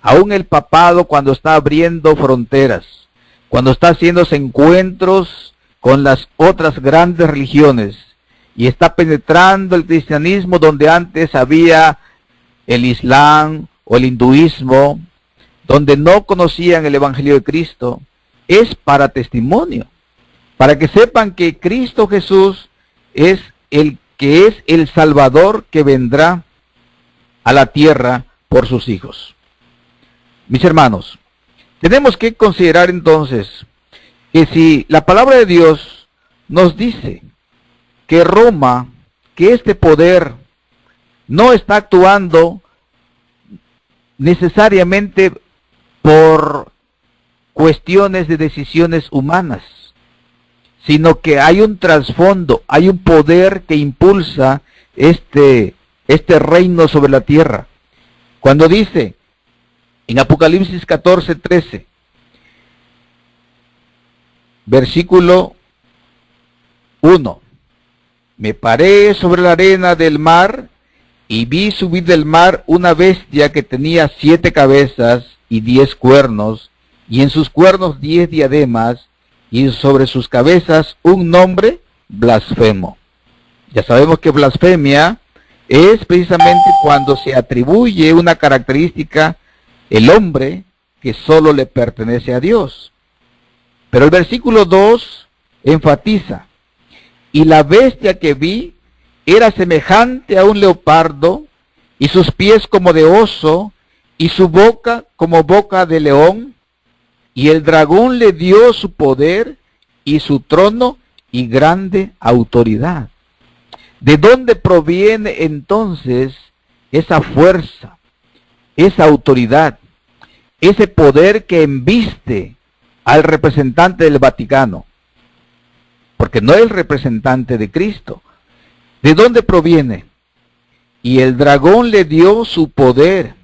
Aún el papado, cuando está abriendo fronteras, cuando está haciendo encuentros con las otras grandes religiones y está penetrando el cristianismo donde antes había el Islam o el hinduismo, donde no conocían el Evangelio de Cristo, es para testimonio, para que sepan que Cristo Jesús es el que es el Salvador que vendrá a la tierra por sus hijos. Mis hermanos, tenemos que considerar entonces que si la palabra de Dios nos dice que Roma, que este poder no está actuando necesariamente por cuestiones de decisiones humanas, sino que hay un trasfondo, hay un poder que impulsa este reino sobre la tierra. Cuando dice en Apocalipsis 14:13, versículo 1, me paré sobre la arena del mar y vi subir del mar una bestia que tenía 7 cabezas y 10 cuernos, y en sus cuernos 10 diademas, y sobre sus cabezas un nombre blasfemo. Ya sabemos que blasfemia es precisamente cuando se atribuye una característica el hombre que solo le pertenece a Dios. Pero el versículo 2 enfatiza, y la bestia que vi era semejante a un leopardo, y sus pies como de oso, y su boca como boca de león, y el dragón le dio su poder, y su trono, y grande autoridad. ¿De dónde proviene entonces esa fuerza, esa autoridad, ese poder que embiste al representante del Vaticano? Porque no es el representante de Cristo. ¿De dónde proviene? Y el dragón le dio su poder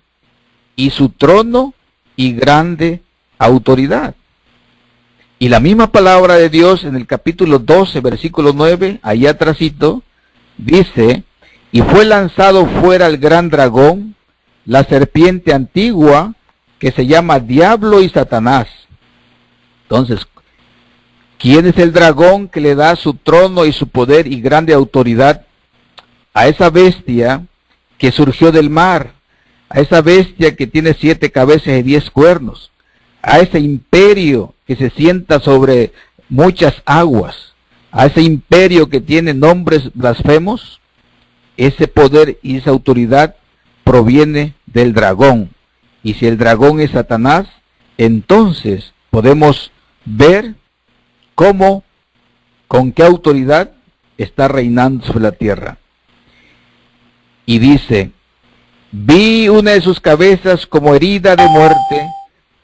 y su trono y grande autoridad. Y la misma palabra de Dios en el capítulo 12, versículo 9, allá atrásito, dice, y fue lanzado fuera el gran dragón, la serpiente antigua, que se llama Diablo y Satanás. Entonces, ¿quién es el dragón que le da su trono y su poder y grande autoridad? A esa bestia que surgió del mar, a esa bestia que tiene 7 cabezas y 10 cuernos, a ese imperio que se sienta sobre muchas aguas, a ese imperio que tiene nombres blasfemos. Ese poder y esa autoridad proviene del dragón. Y si el dragón es Satanás, entonces podemos ver cómo, con qué autoridad está reinando sobre la tierra. Y dice, vi una de sus cabezas como herida de muerte,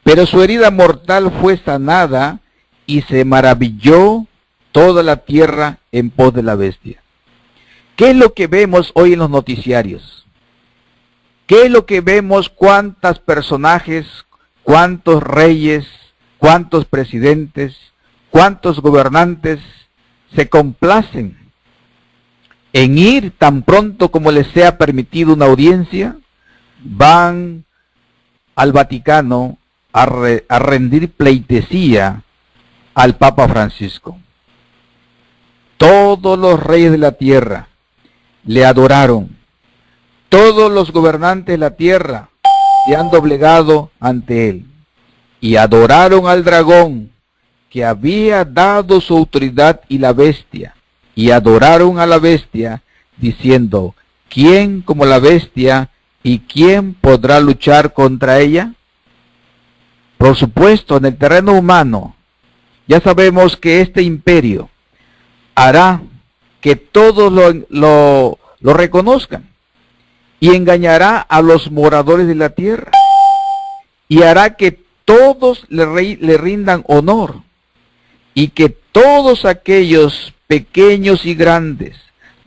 pero su herida mortal fue sanada, y se maravilló toda la tierra en pos de la bestia. ¿Qué es lo que vemos hoy en los noticiarios? ¿Qué es lo que vemos? ¿Cuántos personajes, cuántos reyes, cuántos presidentes, cuántos gobernantes se complacen en ir tan pronto como les sea permitido una audiencia? Van al Vaticano a rendir pleitesía al Papa Francisco. Todos los reyes de la tierra le adoraron. Todos los gobernantes de la tierra se han doblegado ante él. Y adoraron al dragón que había dado su autoridad y la bestia. Y adoraron a la bestia diciendo, ¿quién como la bestia y quién podrá luchar contra ella? Por supuesto, en el terreno humano, ya sabemos que este imperio hará que todos lo reconozcan y engañará a los moradores de la tierra y hará que todos le rindan honor y que todos aquellos pequeños y grandes,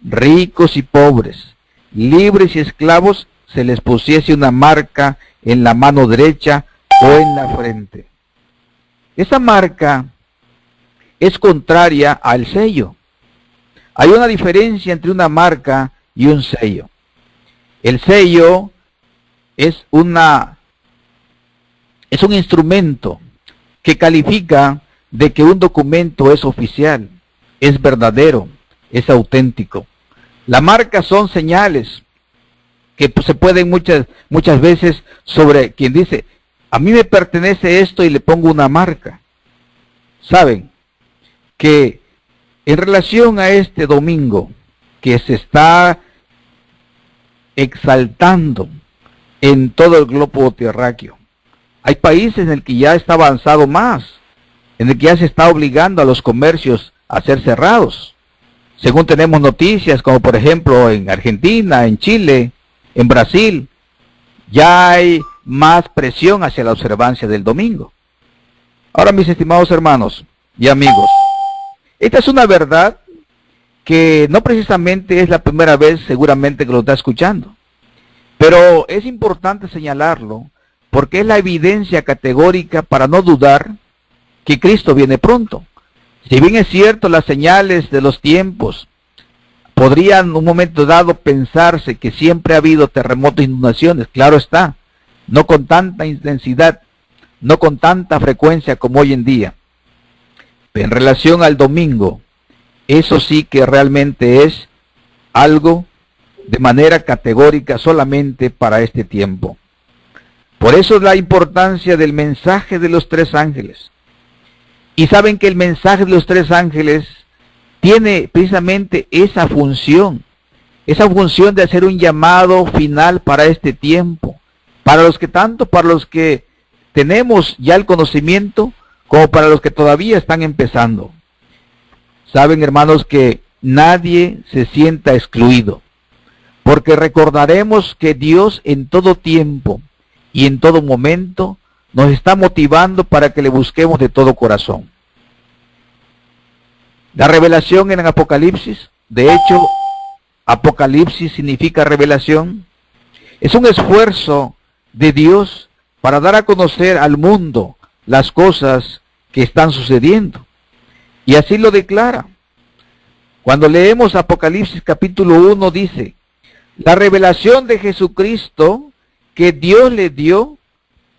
ricos y pobres, libres y esclavos, se les pusiese una marca en la mano derecha o en la frente. Esa marca es contraria al sello. Hay una diferencia entre una marca y un sello. El sello es un instrumento que califica de que un documento es oficial. es verdadero, es auténtico. La marca son señales que se pueden muchas veces sobre quien dice, a mí me pertenece esto y le pongo una marca. Saben que en relación a este domingo que se está exaltando en todo el globo terráqueo, hay países en el que ya está avanzado más, en el que ya se está obligando a los comercios a ser cerrados. Según tenemos noticias, como por ejemplo en Argentina, en Chile, en Brasil, ya hay más presión hacia la observancia del domingo. Ahora, mis estimados hermanos y amigos, esta es una verdad que no precisamente es la primera vez seguramente que lo está escuchando, pero es importante señalarlo porque es la evidencia categórica para no dudar que Cristo viene pronto. Si bien es cierto, las señales de los tiempos podrían en un momento dado pensarse que siempre ha habido terremotos e inundaciones, claro está, no con tanta intensidad, no con tanta frecuencia como hoy en día. En relación al domingo, eso sí que realmente es algo de manera categórica solamente para este tiempo. Por eso es la importancia del mensaje de los tres ángeles. Y saben que el mensaje de los tres ángeles tiene precisamente esa función de hacer un llamado final para este tiempo, para los que tenemos ya el conocimiento, como para los que todavía están empezando. Saben, hermanos, que nadie se sienta excluido, porque recordaremos que Dios en todo tiempo y en todo momento nos está motivando para que le busquemos de todo corazón. La revelación en el Apocalipsis, de hecho, Apocalipsis significa revelación, es un esfuerzo de Dios para dar a conocer al mundo las cosas que están sucediendo. Y así lo declara. Cuando leemos Apocalipsis capítulo 1 dice, la revelación de Jesucristo que Dios le dio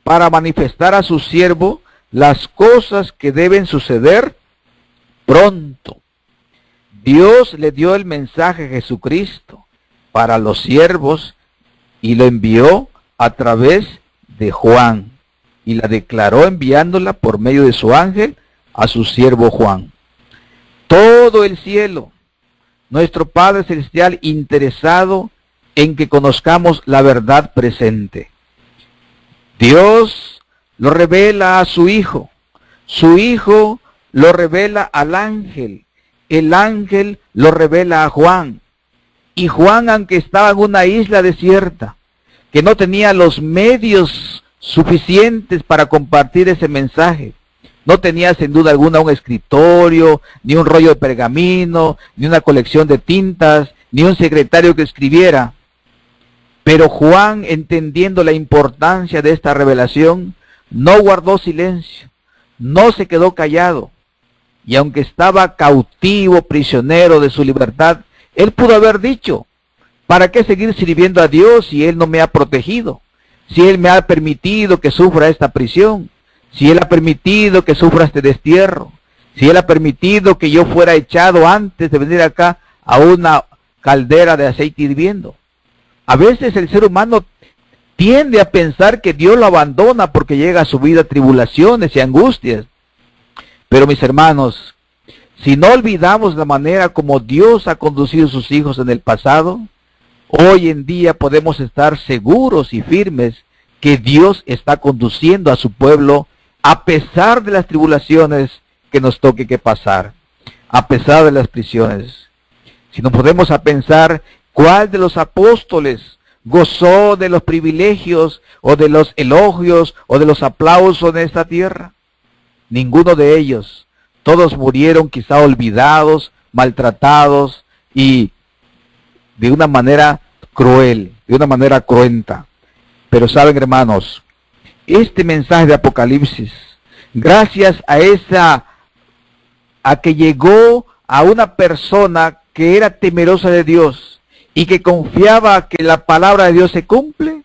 para manifestar a su siervo las cosas que deben suceder pronto. Dios le dio el mensaje a Jesucristo para los siervos y lo envió a través de Juan y la declaró enviándola por medio de su ángel a su siervo Juan. Todo el cielo, nuestro Padre Celestial interesado en que conozcamos la verdad presente. Dios lo revela a su Hijo lo revela al ángel, el ángel lo revela a Juan, y Juan, aunque estaba en una isla desierta, que no tenía los medios suficientes para compartir ese mensaje, no tenía sin duda alguna un escritorio, ni un rollo de pergamino, ni una colección de tintas, ni un secretario que escribiera. Pero Juan, entendiendo la importancia de esta revelación, no guardó silencio, no se quedó callado. Y aunque estaba cautivo, prisionero de su libertad, él pudo haber dicho, ¿para qué seguir sirviendo a Dios si Él no me ha protegido? Si Él me ha permitido que sufra esta prisión, si Él ha permitido que sufra este destierro, si Él ha permitido que yo fuera echado antes de venir acá a una caldera de aceite hirviendo. A veces el ser humano tiende a pensar que Dios lo abandona porque llega a su vida tribulaciones y angustias. Pero mis hermanos, si no olvidamos la manera como Dios ha conducido a sus hijos en el pasado, hoy en día podemos estar seguros y firmes que Dios está conduciendo a su pueblo a pesar de las tribulaciones que nos toque que pasar, a pesar de las prisiones. Si nos podemos a pensar, ¿cuál de los apóstoles gozó de los privilegios o de los elogios o de los aplausos en esta tierra? Ninguno de ellos. Todos murieron quizá olvidados, maltratados y de una manera cruel, de una manera cruenta. Pero saben, hermanos, este mensaje de Apocalipsis, gracias a que llegó a una persona que era temerosa de Dios y que confiaba que la palabra de Dios se cumple,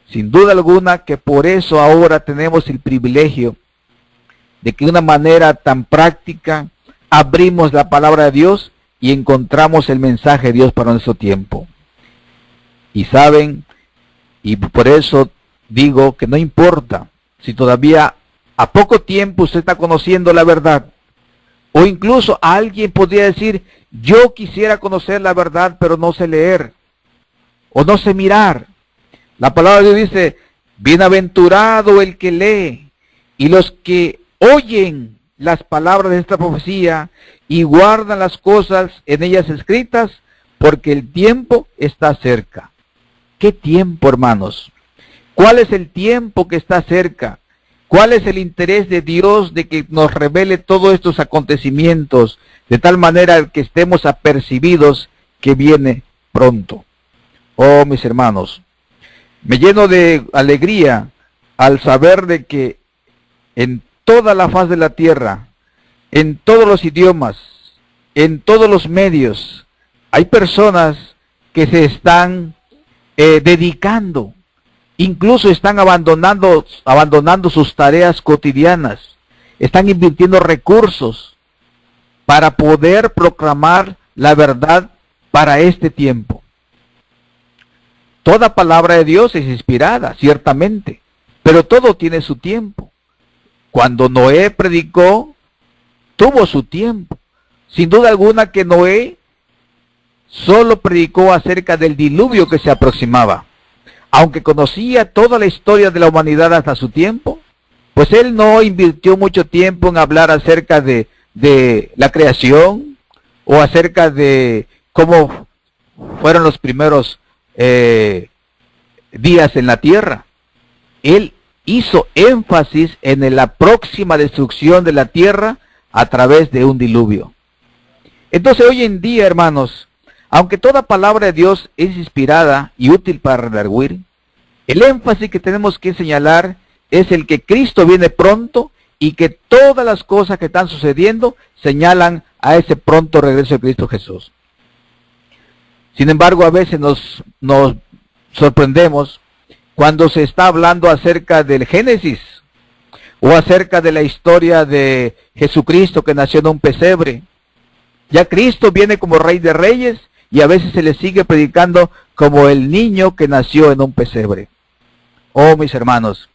sin duda alguna que por eso ahora tenemos el privilegio de que de una manera tan práctica abrimos la palabra de Dios y encontramos el mensaje de Dios para nuestro tiempo. Y saben, y por eso digo que no importa si todavía a poco tiempo usted está conociendo la verdad, o incluso alguien podría decir, yo quisiera conocer la verdad, pero no sé leer, o no sé mirar. La palabra de Dios dice, bienaventurado el que lee, y los que oyen las palabras de esta profecía y guardan las cosas en ellas escritas, porque el tiempo está cerca. ¿Qué tiempo, hermanos? ¿Cuál es el tiempo que está cerca? ¿Cuál es el interés de Dios de que nos revele todos estos acontecimientos de tal manera que estemos apercibidos que viene pronto? Oh, mis hermanos, me lleno de alegría al saber de que en toda la faz de la tierra, en todos los idiomas, en todos los medios, hay personas que se están dedicando, incluso están abandonando sus tareas cotidianas, están invirtiendo recursos para poder proclamar la verdad para este tiempo. Toda palabra de Dios es inspirada, ciertamente, pero todo tiene su tiempo. Cuando Noé predicó, tuvo su tiempo. Sin duda alguna que Noé solo predicó acerca del diluvio que se aproximaba. Aunque conocía toda la historia de la humanidad hasta su tiempo, pues él no invirtió mucho tiempo en hablar acerca de la creación o acerca de cómo fueron los primeros días en la tierra. Él hizo énfasis en la próxima destrucción de la tierra a través de un diluvio. Entonces hoy en día, hermanos, aunque toda palabra de Dios es inspirada y útil para redarguir, el énfasis que tenemos que señalar es el que Cristo viene pronto y que todas las cosas que están sucediendo señalan a ese pronto regreso de Cristo Jesús. Sin embargo, a veces nos sorprendemos cuando se está hablando acerca del Génesis o acerca de la historia de Jesucristo que nació en un pesebre. Ya Cristo viene como Rey de Reyes y a veces se le sigue predicando como el niño que nació en un pesebre. Oh, mis hermanos,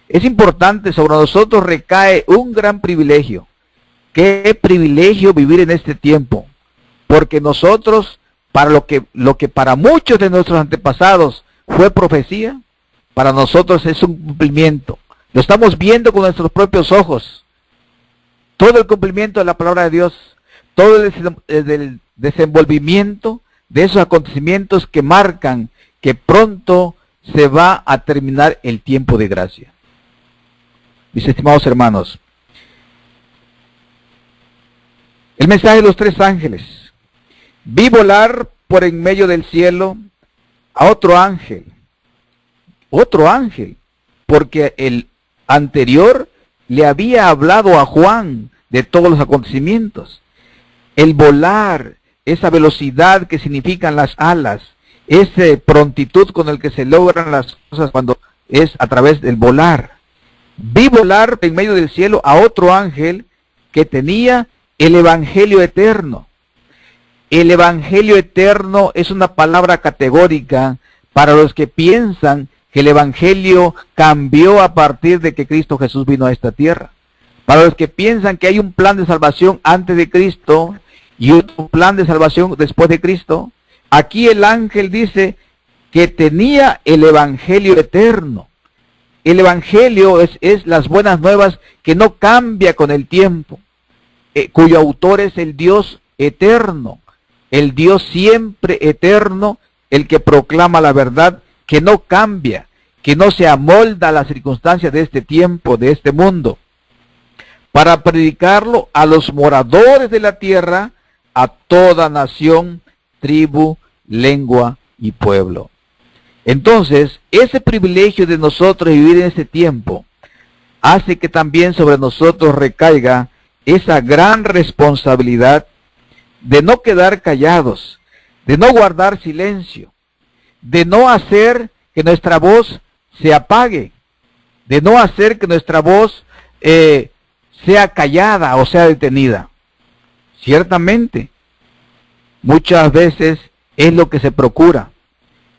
es importante, sobre nosotros recae un gran privilegio. Qué privilegio vivir en este tiempo, porque nosotros, para lo que para muchos de nuestros antepasados fue profecía, para nosotros es un cumplimiento. Lo estamos viendo con nuestros propios ojos. Todo el cumplimiento de la palabra de Dios, todo el desenvolvimiento de esos acontecimientos que marcan que pronto se va a terminar el tiempo de gracia. Mis estimados hermanos, el mensaje de los tres ángeles. Vi volar por en medio del cielo a otro ángel, porque el anterior le había hablado a Juan de todos los acontecimientos. El volar, esa velocidad que significan las alas, esa prontitud con el que se logran las cosas cuando es a través del volar. Vi volar en medio del cielo a otro ángel que tenía el Evangelio eterno. El Evangelio eterno es una palabra categórica para los que piensan que el Evangelio cambió a partir de que Cristo Jesús vino a esta tierra. Para los que piensan que hay un plan de salvación antes de Cristo y otro plan de salvación después de Cristo, aquí el ángel dice que tenía el Evangelio eterno. El Evangelio es las buenas nuevas que no cambia con el tiempo, cuyo autor es el Dios eterno, el Dios siempre eterno, el que proclama la verdad, que no cambia, que no se amolda a las circunstancias de este tiempo, de este mundo, para predicarlo a los moradores de la tierra, a toda nación, tribu, lengua y pueblo. Entonces, ese privilegio de nosotros vivir en este tiempo hace que también sobre nosotros recaiga esa gran responsabilidad de no quedar callados, de no guardar silencio, de no hacer que nuestra voz se apague, de no hacer que nuestra voz sea callada o sea detenida. Ciertamente, muchas veces es lo que se procura,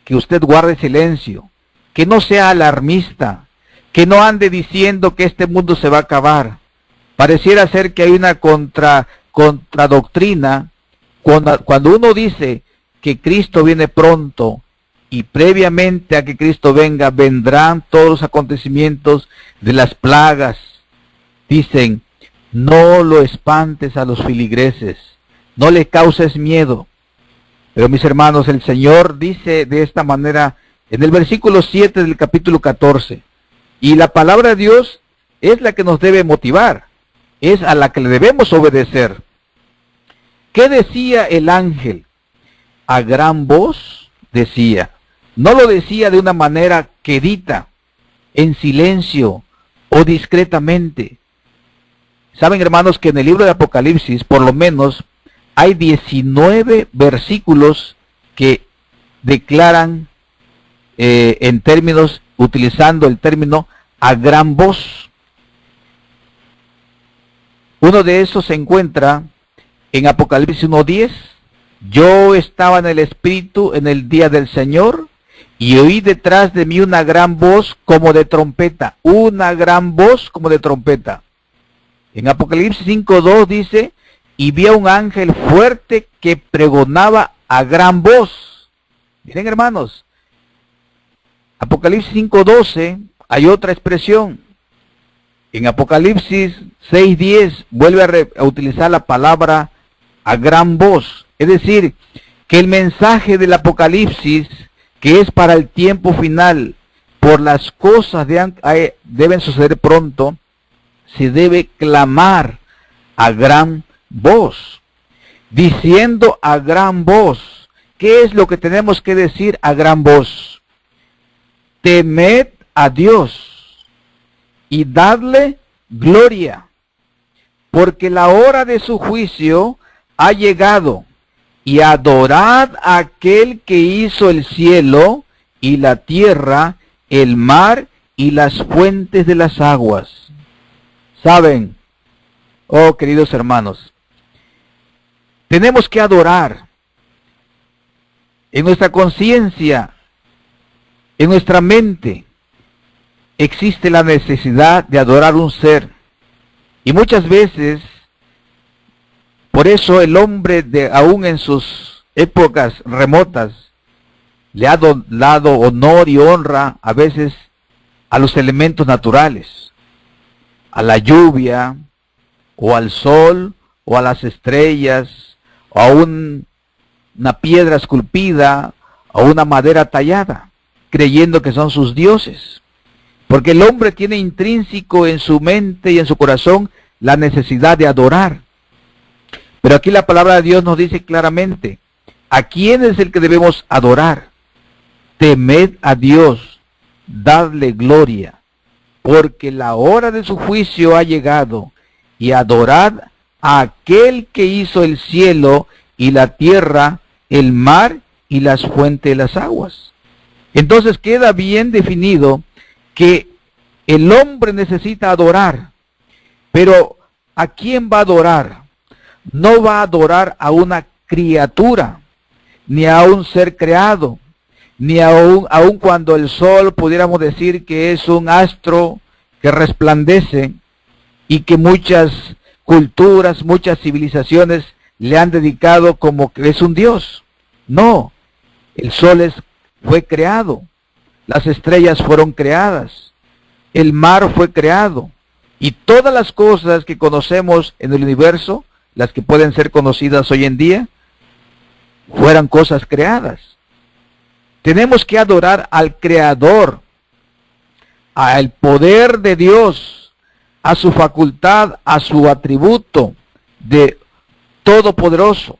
que usted guarde silencio, que no sea alarmista, que no ande diciendo que este mundo se va a acabar. Pareciera ser que hay una contradoctrina cuando uno dice que Cristo viene pronto y previamente a que Cristo venga vendrán todos los acontecimientos de las plagas. Dicen, no lo espantes a los filigreses, no le causes miedo. Pero mis hermanos, el Señor dice de esta manera en el versículo 7 del capítulo 14, y la palabra de Dios es la que nos debe motivar, es a la que le debemos obedecer. ¿Qué decía el ángel? A gran voz decía, no lo decía de una manera quedita, en silencio o discretamente. Saben, hermanos, que en el libro de Apocalipsis, por lo menos, hay 19 versículos que declaran en términos, utilizando el término a gran voz. Uno de esos se encuentra en Apocalipsis 1:10. Yo estaba en el Espíritu en el día del Señor y oí detrás de mí una gran voz como de trompeta. Una gran voz como de trompeta. En Apocalipsis 5:2 dice, y vi a un ángel fuerte que pregonaba a gran voz. Miren, hermanos, Apocalipsis 5:12 hay otra expresión. En Apocalipsis 6:10 vuelve a utilizar la palabra a gran voz. Es decir, que el mensaje del Apocalipsis, que es para el tiempo final, por las cosas deben suceder pronto, se debe clamar a gran voz, diciendo a gran voz. ¿Qué es lo que tenemos que decir a gran voz? Temed a Dios y dadle gloria, porque la hora de su juicio ha llegado, y adorad a aquel que hizo el cielo y la tierra, el mar y las fuentes de las aguas. ¿Saben? Oh, queridos hermanos, tenemos que adorar. En nuestra conciencia, en nuestra mente, existe la necesidad de adorar un ser. Y muchas veces, por eso el hombre, aún en sus épocas remotas, le ha dado honor y honra a veces a los elementos naturales, a la lluvia, o al sol, o a las estrellas, o a una piedra esculpida, o una madera tallada, creyendo que son sus dioses. Porque el hombre tiene intrínseco en su mente y en su corazón la necesidad de adorar. Pero aquí la palabra de Dios nos dice claramente, ¿a quién es el que debemos adorar? Temed a Dios, dadle gloria, porque la hora de su juicio ha llegado, y adorad a aquel que hizo el cielo y la tierra, el mar y las fuentes de las aguas. Entonces queda bien definido que el hombre necesita adorar, pero ¿a quién va a adorar? No va a adorar a una criatura, ni a un ser creado, ni aun cuando el sol pudiéramos decir que es un astro que resplandece y que muchas culturas, muchas civilizaciones le han dedicado como que es un dios. No, el sol fue creado, las estrellas fueron creadas, el mar fue creado, y todas las cosas que conocemos en el universo, las que pueden ser conocidas hoy en día, fueran cosas creadas. Tenemos que adorar al Creador, al poder de Dios, a su facultad, a su atributo de todopoderoso,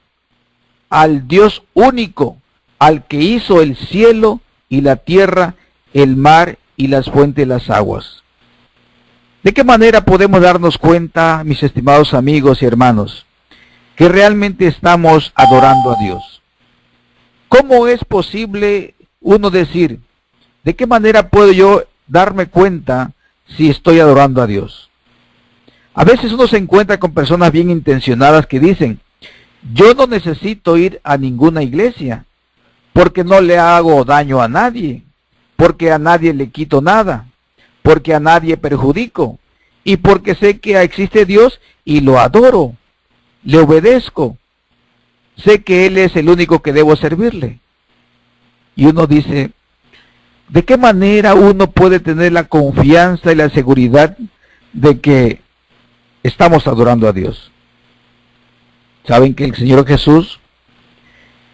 al Dios único, al que hizo el cielo y la tierra, el mar y las fuentes de las aguas. ¿De qué manera podemos darnos cuenta, mis estimados amigos y hermanos, que realmente estamos adorando a Dios? ¿Cómo es posible uno decir, de qué manera puedo yo darme cuenta si estoy adorando a Dios? A veces uno se encuentra con personas bien intencionadas que dicen, Yo no necesito ir a ninguna iglesia, porque no le hago daño a nadie, porque a nadie le quito nada, porque a nadie perjudico, y porque sé que existe Dios y lo adoro, le obedezco, sé que Él es el único que debo servirle. Y uno dice, ¿de qué manera uno puede tener la confianza y la seguridad de que estamos adorando a Dios? ¿Saben que el Señor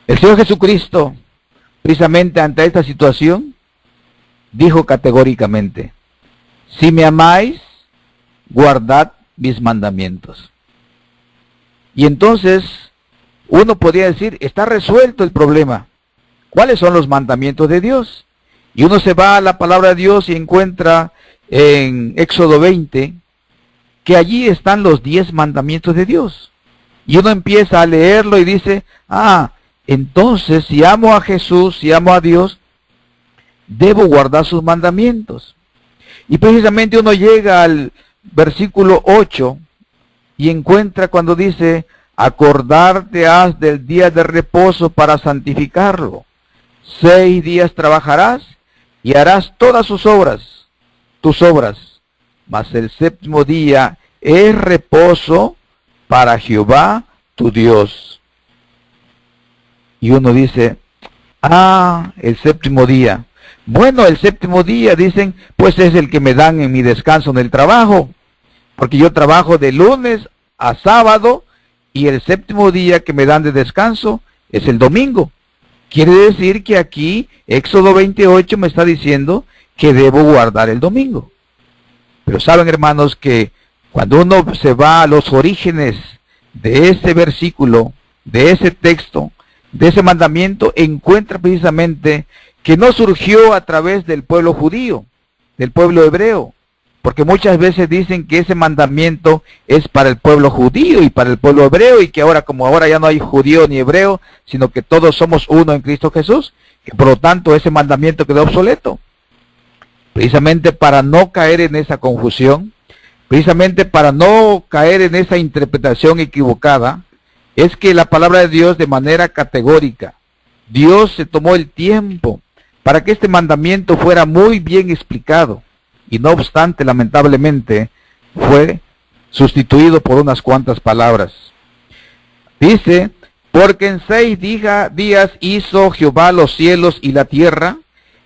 Jesucristo, precisamente ante esta situación, dijo categóricamente, si me amáis, guardad mis mandamientos? Y entonces, uno podría decir, está resuelto el problema. ¿Cuáles son los mandamientos de Dios? Y uno se va a la palabra de Dios y encuentra en Éxodo 20, que allí están los 10 mandamientos de Dios. Y uno empieza a leerlo y dice, entonces si amo a Jesús, si amo a Dios, debo guardar sus mandamientos. Y precisamente uno llega al versículo 8 y encuentra cuando dice, acordarte has del día de reposo para santificarlo. 6 días trabajarás y harás todas tus obras, mas el séptimo día es reposo para Jehová tu Dios. Y uno dice, el séptimo día. Bueno, el séptimo día, dicen, pues es el que me dan en mi descanso en el trabajo, porque yo trabajo de lunes a sábado, y el séptimo día que me dan de descanso es el domingo. Quiere decir que aquí, Éxodo 28 me está diciendo que debo guardar el domingo. Pero saben, hermanos, que cuando uno se va a los orígenes de ese versículo, de ese texto, de ese mandamiento, encuentra precisamente que no surgió a través del pueblo judío, del pueblo hebreo, porque muchas veces dicen que ese mandamiento es para el pueblo judío y para el pueblo hebreo, y que ahora, como ahora ya no hay judío ni hebreo, sino que todos somos uno en Cristo Jesús, que por lo tanto ese mandamiento quedó obsoleto. Precisamente para no caer en esa confusión, precisamente para no caer en esa interpretación equivocada, es que la palabra de Dios, de manera categórica, Dios se tomó el tiempo para que este mandamiento fuera muy bien explicado, y no obstante, lamentablemente, fue sustituido por unas cuantas palabras. Dice, porque en 6 días hizo Jehová los cielos y la tierra,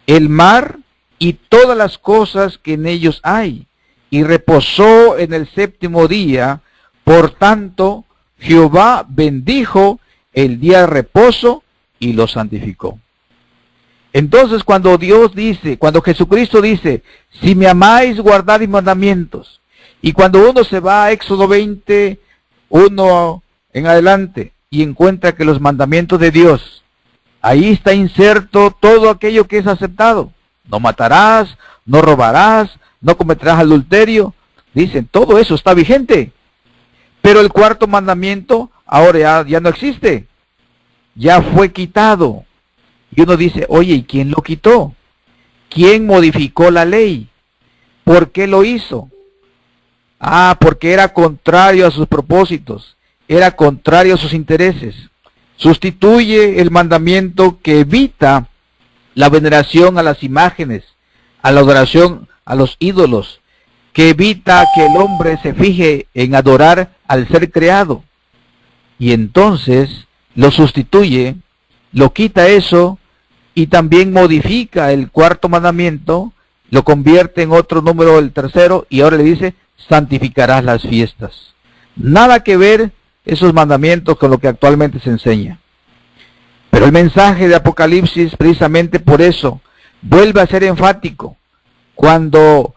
el mar y todas las cosas que en ellos hay, y reposó en el séptimo día. Por tanto, Jehová bendijo el día de reposo y lo santificó. Entonces, cuando Jesucristo dice, si me amáis, guardad mis mandamientos, y cuando uno se va a Éxodo 20, uno en adelante, y encuentra que los mandamientos de Dios, ahí está inserto todo aquello que es aceptado. No matarás, no robarás, no cometerás adulterio. Dicen, todo eso está vigente. Pero el cuarto mandamiento ahora ya no existe. Ya fue quitado. Y uno dice, oye, ¿y quién lo quitó? ¿Quién modificó la ley? ¿Por qué lo hizo? Porque era contrario a sus propósitos, era contrario a sus intereses. Sustituye el mandamiento que evita la veneración a las imágenes, a la adoración a los ídolos, que evita que el hombre se fije en adorar al ser creado. Y entonces lo sustituye, lo quita eso, y también modifica el cuarto mandamiento, lo convierte en otro número, el tercero, y ahora le dice, santificarás las fiestas. Nada que ver esos mandamientos con lo que actualmente se enseña. Pero el mensaje de Apocalipsis, precisamente por eso, vuelve a ser enfático. Cuando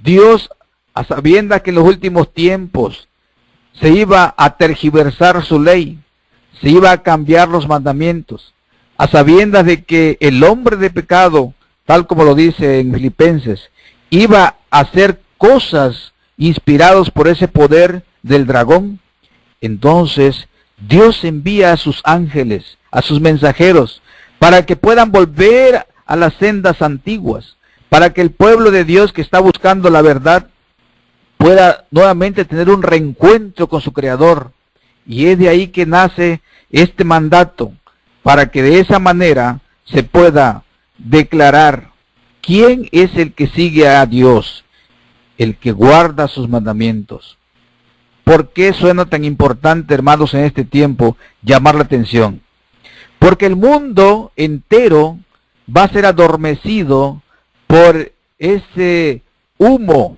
Dios, a sabiendas que en los últimos tiempos se iba a tergiversar su ley, se iba a cambiar los mandamientos, a sabiendas de que el hombre de pecado, tal como lo dice en Filipenses, iba a hacer cosas inspirados por ese poder del dragón, entonces Dios envía a sus ángeles, a sus mensajeros, para que puedan volver a las sendas antiguas, para que el pueblo de Dios que está buscando la verdad pueda nuevamente tener un reencuentro con su Creador, Y es de ahí que nace este mandato, para que de esa manera se pueda declarar quién es el que sigue a Dios, el que guarda sus mandamientos. ¿Por qué suena tan importante, hermanos, en este tiempo llamar la atención? Porque el mundo entero va a ser adormecido por ese humo,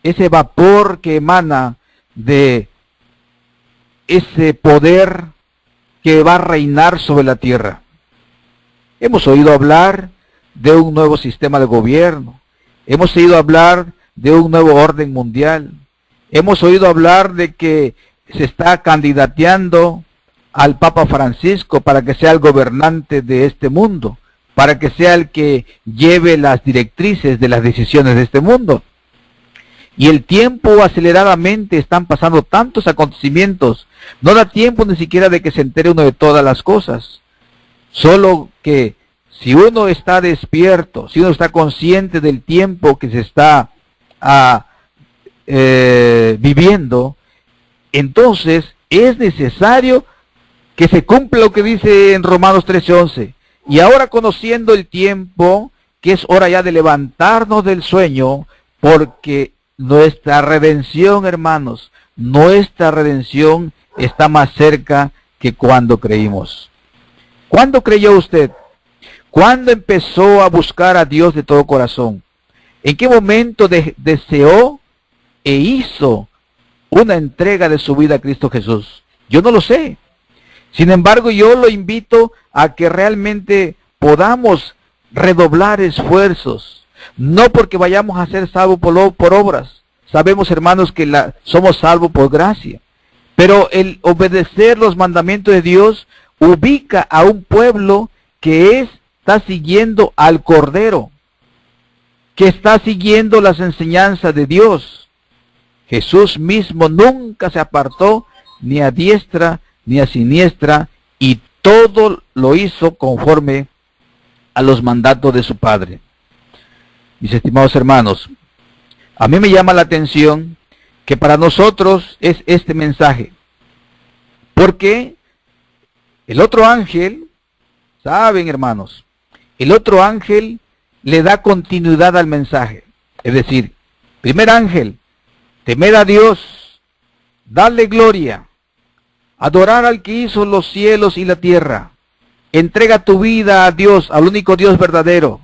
ese vapor que emana de ese poder que va a reinar sobre la tierra. Hemos oído hablar de un nuevo sistema de gobierno. Hemos oído hablar de un nuevo orden mundial. Hemos oído hablar de que se está candidateando al Papa Francisco para que sea el gobernante de este mundo, para que sea el que lleve las directrices de las decisiones de este mundo. Y el tiempo aceleradamente están pasando tantos acontecimientos, no da tiempo ni siquiera de que se entere uno de todas las cosas. Solo que si uno está despierto, si uno está consciente del tiempo que se está viviendo, entonces es necesario que se cumpla lo que dice en Romanos 13:11. Y ahora, conociendo el tiempo, que es hora ya de levantarnos del sueño, porque nuestra redención, hermanos, nuestra redención está más cerca que cuando creímos. ¿Cuándo creyó usted? ¿Cuándo empezó a buscar a Dios de todo corazón? ¿En qué momento deseó e hizo una entrega de su vida a Cristo Jesús? Yo no lo sé. Sin embargo, yo lo invito a que realmente podamos redoblar esfuerzos, no porque vayamos a ser salvos por obras. Sabemos, hermanos, que somos salvos por gracia. Pero el obedecer los mandamientos de Dios ubica a un pueblo que está siguiendo al Cordero, que está siguiendo las enseñanzas de Dios. Jesús mismo nunca se apartó ni a diestra ni a siniestra, y todo lo hizo conforme a los mandatos de su Padre. Mis estimados hermanos, a mí me llama la atención que para nosotros es este mensaje, porque el otro ángel, saben, hermanos, el otro ángel le da continuidad al mensaje. Es decir, primer ángel, temer a Dios, darle gloria, adorar al que hizo los cielos y la tierra. Entrega tu vida a Dios, al único Dios verdadero.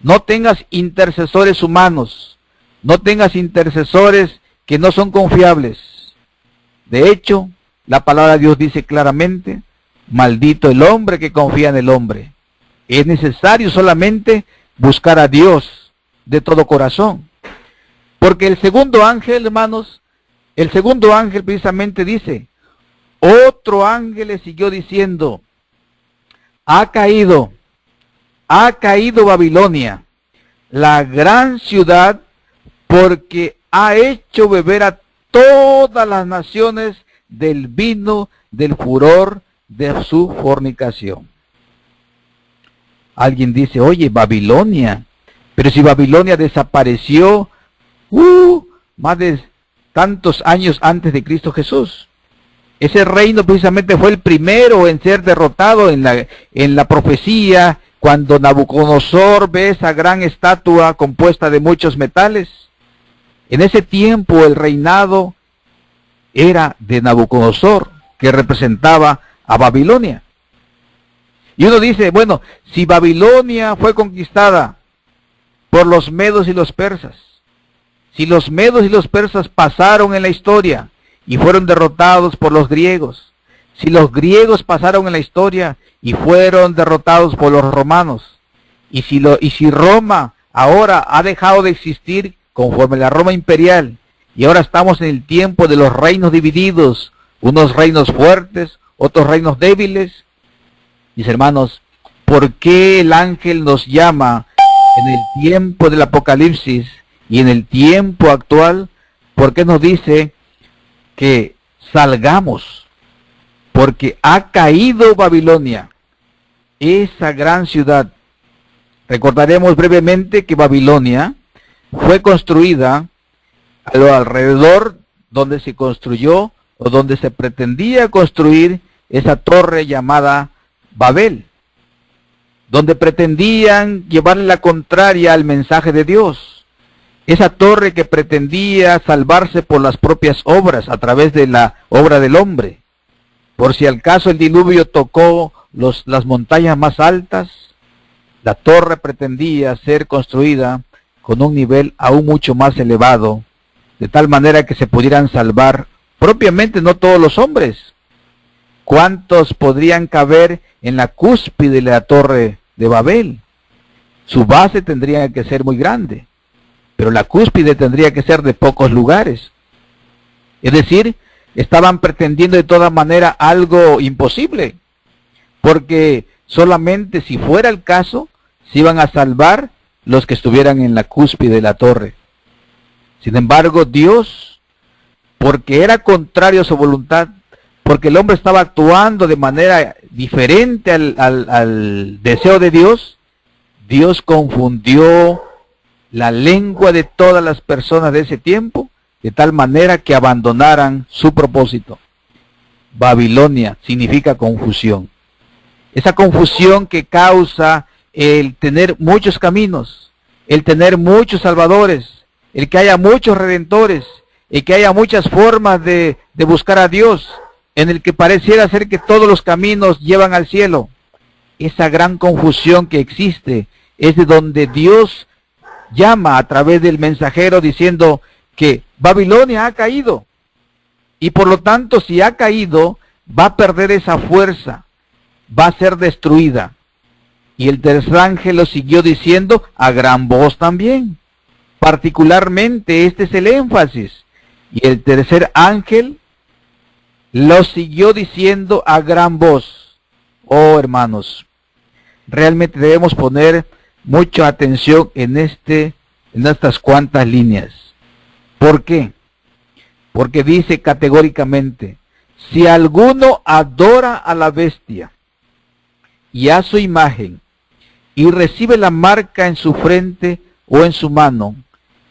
No tengas intercesores humanos. No tengas intercesores que no son confiables. De hecho, la palabra de Dios dice claramente, maldito el hombre que confía en el hombre. Es necesario solamente buscar a Dios de todo corazón. Porque el segundo ángel, hermanos, el segundo ángel precisamente dice, otro ángel le siguió diciendo, ha caído Babilonia, la gran ciudad, porque ha hecho beber a todas las naciones del vino del furor de su fornicación. Alguien dice, oye, Babilonia, pero si Babilonia desapareció más de tantos años antes de Cristo Jesús. Ese reino precisamente fue el primero en ser derrotado en la profecía, cuando Nabucodonosor ve esa gran estatua compuesta de muchos metales. En ese tiempo el reinado era de Nabucodonosor, que representaba a Babilonia. Y uno dice, bueno, si Babilonia fue conquistada por los medos y los persas, si los medos y los persas pasaron en la historia y fueron derrotados por los griegos, si los griegos pasaron en la historia y fueron derrotados por los romanos, y si Roma ahora ha dejado de existir conforme a la Roma imperial, y ahora estamos en el tiempo de los reinos divididos, unos reinos fuertes, otros reinos débiles. Mis hermanos, ¿por qué el ángel nos llama en el tiempo del Apocalipsis y en el tiempo actual? ¿Por qué nos dice que salgamos? Porque ha caído Babilonia, esa gran ciudad. Recordaremos brevemente que Babilonia fue construida alrededor donde se construyó o donde se pretendía construir esa torre llamada Babel, donde pretendían llevarle la contraria al mensaje de Dios. Esa torre que pretendía salvarse por las propias obras, a través de la obra del hombre. Por si al caso el diluvio tocó las montañas más altas, la torre pretendía ser construida con un nivel aún mucho más elevado, de tal manera que se pudieran salvar propiamente no todos los hombres. ¿Cuántos podrían caber en la cúspide de la torre de Babel? Su base tendría que ser muy grande, pero la cúspide tendría que ser de pocos lugares. Es decir, estaban pretendiendo de toda manera algo imposible, porque solamente si fuera el caso, se iban a salvar los que estuvieran en la cúspide de la torre. Sin embargo, Dios, porque era contrario a su voluntad, porque el hombre estaba actuando de manera diferente al deseo de Dios, Dios confundió la lengua de todas las personas de ese tiempo, de tal manera que abandonaran su propósito. Babilonia significa confusión. Esa confusión que causa el tener muchos caminos, el tener muchos salvadores, el que haya muchos redentores, el que haya muchas formas de buscar a Dios, en el que pareciera ser que todos los caminos llevan al cielo. Esa gran confusión que existe es de donde Dios llama a través del mensajero diciendo que Babilonia ha caído. Y por lo tanto, si ha caído, va a perder esa fuerza, va a ser destruida. Y el tercer ángel lo siguió diciendo a gran voz también. Particularmente este es el énfasis. Y el tercer ángel lo siguió diciendo a gran voz. Oh, hermanos, realmente debemos poner mucha atención en estas cuantas líneas. ¿Por qué? Porque dice categóricamente, si alguno adora a la bestia y a su imagen y recibe la marca en su frente o en su mano,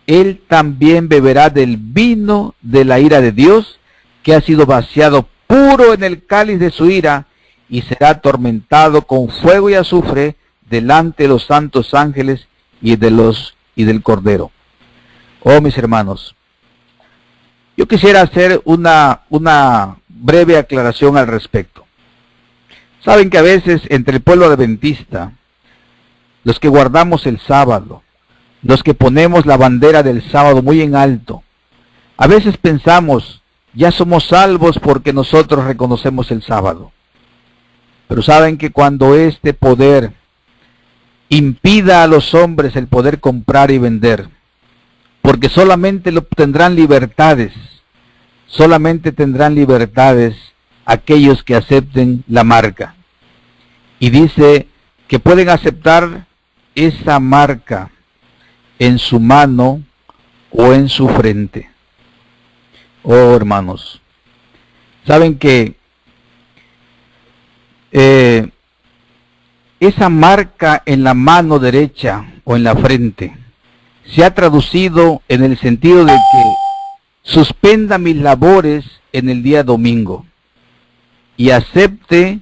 él también beberá del vino de la ira de Dios, que ha sido vaciado puro en el cáliz de su ira, y será atormentado con fuego y azufre delante de los santos ángeles y del Cordero. Oh, mis hermanos, yo quisiera hacer una breve aclaración al respecto. Saben que a veces entre el pueblo adventista, los que guardamos el sábado, los que ponemos la bandera del sábado muy en alto, a veces pensamos, ya somos salvos porque nosotros reconocemos el sábado. Pero saben que cuando este poder impida a los hombres el poder comprar y vender, porque solamente tendrán libertades aquellos que acepten la marca. Y dice que pueden aceptar esa marca en su mano o en su frente. Oh, hermanos, saben que esa marca en la mano derecha o en la frente se ha traducido en el sentido de que suspenda mis labores en el día domingo y acepte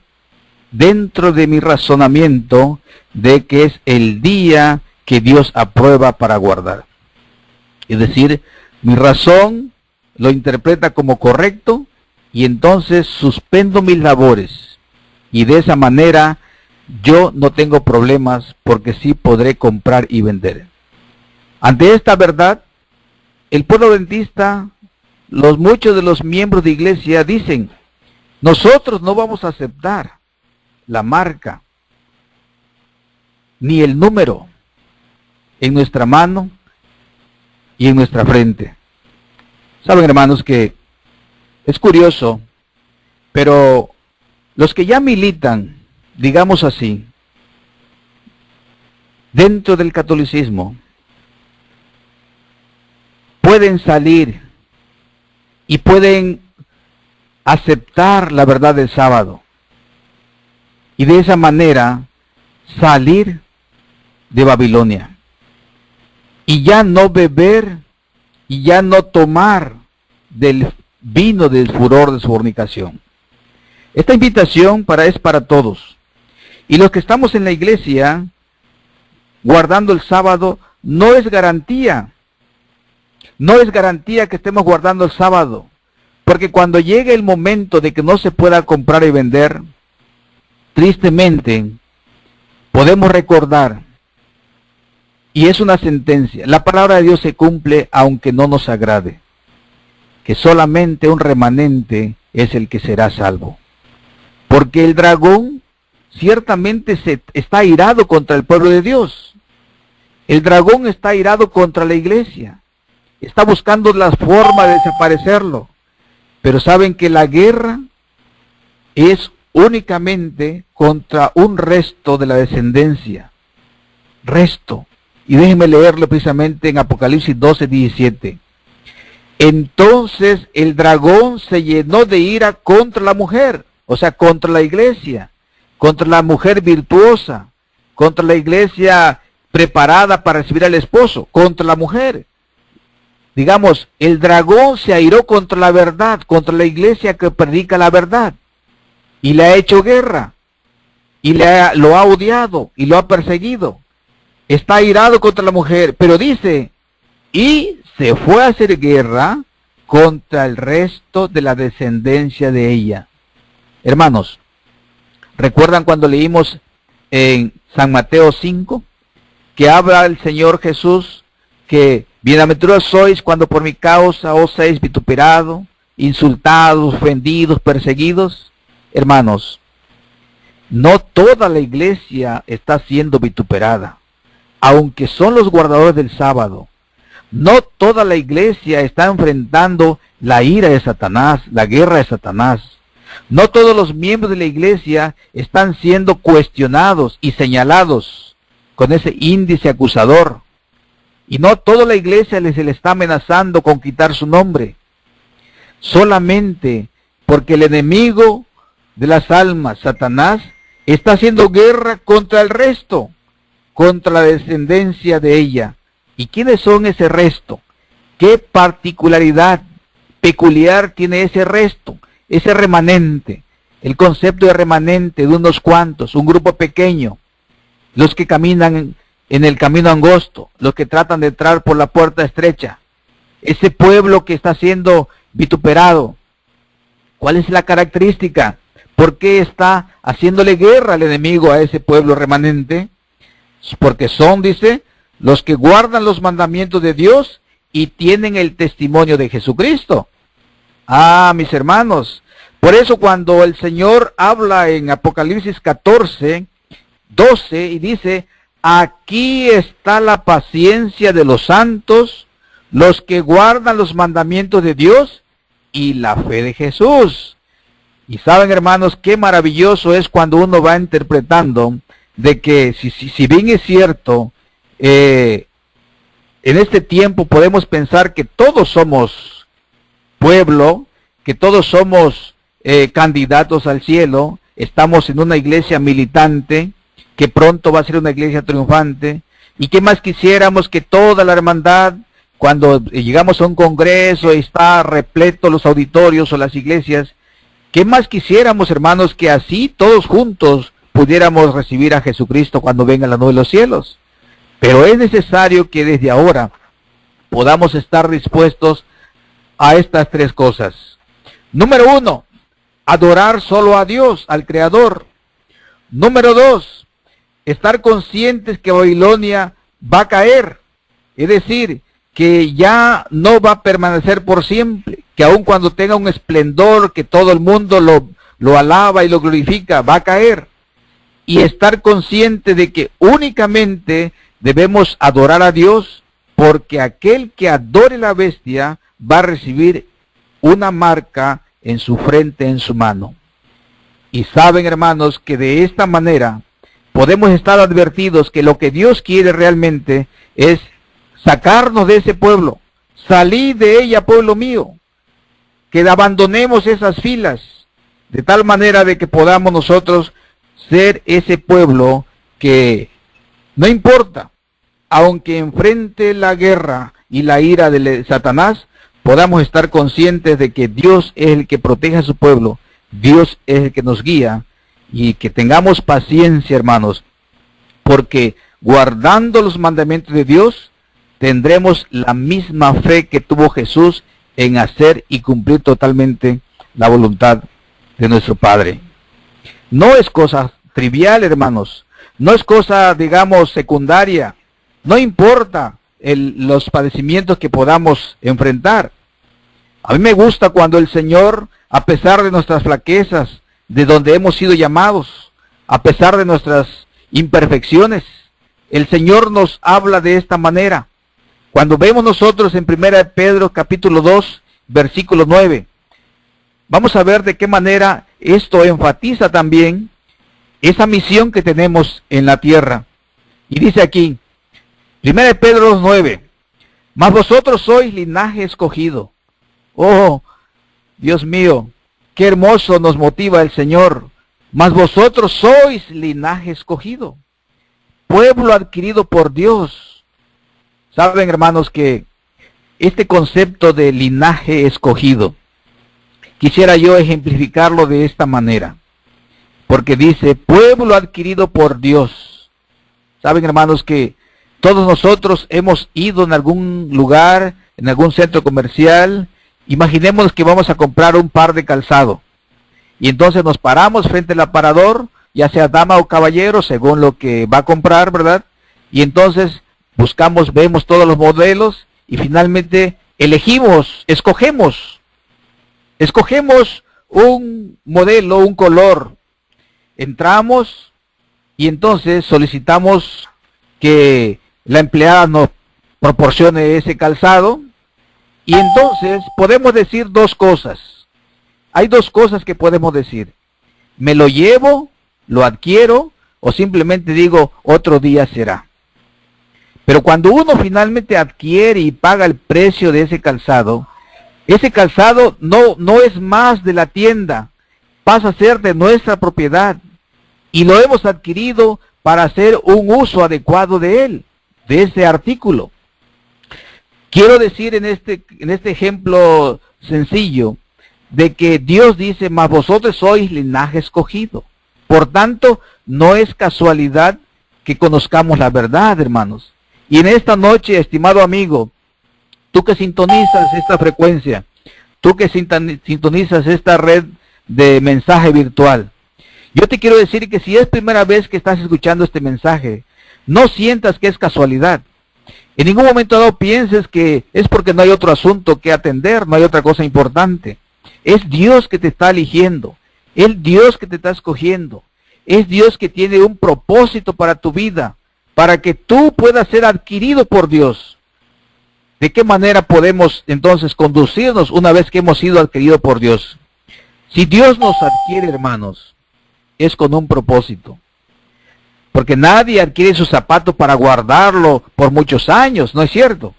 dentro de mi razonamiento de que es el día que Dios aprueba para guardar. Es decir, mi razón lo interpreta como correcto y entonces suspendo mis labores y de esa manera yo no tengo problemas porque sí podré comprar y vender. Ante esta verdad, el pueblo adventista, muchos de los miembros de iglesia dicen, nosotros no vamos a aceptar la marca ni el número en nuestra mano y en nuestra frente. Saben, hermanos, que es curioso, pero los que ya militan, digamos así, dentro del catolicismo, pueden salir y pueden aceptar la verdad del sábado y de esa manera salir de Babilonia y ya no beber y ya no tomar del vino del furor de su fornicación. Esta invitación es para todos. Y los que estamos en la iglesia, guardando el sábado, no es garantía. No es garantía que estemos guardando el sábado. Porque cuando llegue el momento de que no se pueda comprar y vender, tristemente, podemos recordar, y es una sentencia, la palabra de Dios se cumple aunque no nos agrade, que solamente un remanente es el que será salvo. Porque el dragón ciertamente está airado contra el pueblo de Dios. El dragón está airado contra la iglesia. Está buscando la forma de desaparecerlo. Pero saben que la guerra es únicamente contra un resto de la descendencia. Resto. Y déjenme leerlo precisamente en Apocalipsis 12:17. Entonces el dragón se llenó de ira contra la mujer, o sea, contra la iglesia, contra la mujer virtuosa, contra la iglesia preparada para recibir al esposo, contra la mujer. Digamos, el dragón se airó contra la verdad, contra la iglesia que predica la verdad, y le ha hecho guerra, y lo ha odiado, y lo ha perseguido. Está airado contra la mujer, pero dice, y se fue a hacer guerra contra el resto de la descendencia de ella. Hermanos, ¿recuerdan cuando leímos en San Mateo 5? Que habla el Señor Jesús, que bienaventurados sois cuando por mi causa os seáis vituperados, insultados, ofendidos, perseguidos. Hermanos, no toda la iglesia está siendo vituperada, aunque son los guardadores del sábado. No toda la iglesia está enfrentando la ira de Satanás, la guerra de Satanás. No todos los miembros de la iglesia están siendo cuestionados y señalados con ese índice acusador. Y no toda la iglesia se le está amenazando con quitar su nombre. Solamente porque el enemigo de las almas, Satanás, está haciendo guerra contra el resto, contra la descendencia de ella. ¿Y quiénes son ese resto? ¿Qué particularidad peculiar tiene ese resto, ese remanente? El concepto de remanente de unos cuantos, un grupo pequeño, los que caminan en el camino angosto, los que tratan de entrar por la puerta estrecha, ese pueblo que está siendo vituperado. ¿Cuál es la característica? ¿Por qué está haciéndole guerra al enemigo a ese pueblo remanente? Porque son, dice, los que guardan los mandamientos de Dios y tienen el testimonio de Jesucristo. Ah, mis hermanos, por eso cuando el Señor habla en Apocalipsis 14:12 y dice, aquí está la paciencia de los santos, los que guardan los mandamientos de Dios y la fe de Jesús. Y saben, hermanos, qué maravilloso es cuando uno va interpretando de que si bien es cierto, en este tiempo podemos pensar que todos somos pueblo, que todos somos candidatos al cielo, estamos en una iglesia militante, que pronto va a ser una iglesia triunfante, y que más quisiéramos que toda la hermandad, cuando llegamos a un congreso y está repleto los auditorios o las iglesias, ¿qué más quisiéramos, hermanos, que así todos juntos pudiéramos recibir a Jesucristo cuando venga la nube de los cielos? Pero es necesario que desde ahora podamos estar dispuestos a estas tres cosas. Número 1, adorar solo a Dios, al Creador. Número 2, estar conscientes que Babilonia va a caer. Es decir, que ya no va a permanecer por siempre, que aun cuando tenga un esplendor, que todo el mundo lo alaba y lo glorifica, va a caer. Y estar consciente de que únicamente debemos adorar a Dios, porque aquel que adore la bestia va a recibir una marca en su frente, en su mano. Y saben, hermanos, que de esta manera podemos estar advertidos que lo que Dios quiere realmente es sacarnos de ese pueblo. Salid de ella, pueblo mío. Que abandonemos esas filas, de tal manera de que podamos nosotros ser ese pueblo que no importa, aunque enfrente la guerra y la ira de Satanás, podamos estar conscientes de que Dios es el que protege a su pueblo, Dios es el que nos guía, y que tengamos paciencia, hermanos, porque guardando los mandamientos de Dios, tendremos la misma fe que tuvo Jesús en hacer y cumplir totalmente la voluntad de nuestro Padre. No es cosa trivial, hermanos, no es cosa, digamos, secundaria, no importa los padecimientos que podamos enfrentar. A mí me gusta cuando el Señor, a pesar de nuestras flaquezas, de donde hemos sido llamados, a pesar de nuestras imperfecciones, el Señor nos habla de esta manera. Cuando vemos nosotros en 1 Pedro capítulo 2, versículo 9, vamos a ver de qué manera esto enfatiza también esa misión que tenemos en la tierra. Y dice aquí, 1 Pedro 2:9, mas vosotros sois linaje escogido. Oh, Dios mío, qué hermoso nos motiva el Señor. Mas vosotros sois linaje escogido, pueblo adquirido por Dios. Saben, hermanos, que este concepto de linaje escogido, quisiera yo ejemplificarlo de esta manera. Porque dice, pueblo adquirido por Dios. Saben, hermanos, que todos nosotros hemos ido en algún lugar, en algún centro comercial. Imaginemos que vamos a comprar un par de calzado. Y entonces nos paramos frente al aparador, ya sea dama o caballero, según lo que va a comprar, ¿verdad? Y entonces buscamos, vemos todos los modelos y finalmente escogemos un modelo, un color. Entramos y entonces solicitamos que la empleada nos proporcione ese calzado. Y entonces podemos decir dos cosas. Hay dos cosas que podemos decir. Me lo llevo, lo adquiero, o simplemente digo, otro día será. Pero cuando uno finalmente adquiere y paga el precio de ese calzado no es más de la tienda, pasa a ser de nuestra propiedad. Y lo hemos adquirido para hacer un uso adecuado de él, de ese artículo. Quiero decir en este ejemplo sencillo, de que Dios dice, mas vosotros sois linaje escogido. Por tanto, no es casualidad que conozcamos la verdad, hermanos. Y en esta noche, estimado amigo, tú que sintonizas esta frecuencia, tú que sintonizas esta red de mensaje virtual, yo te quiero decir que si es primera vez que estás escuchando este mensaje, no sientas que es casualidad. En ningún momento dado pienses que es porque no hay otro asunto que atender, no hay otra cosa importante. Es Dios que te está eligiendo, es Dios que te está escogiendo, es Dios que tiene un propósito para tu vida, para que tú puedas ser adquirido por Dios. ¿De qué manera podemos entonces conducirnos una vez que hemos sido adquiridos por Dios? Si Dios nos adquiere, hermanos, es con un propósito. Porque nadie adquiere su zapato para guardarlo por muchos años, ¿no es cierto?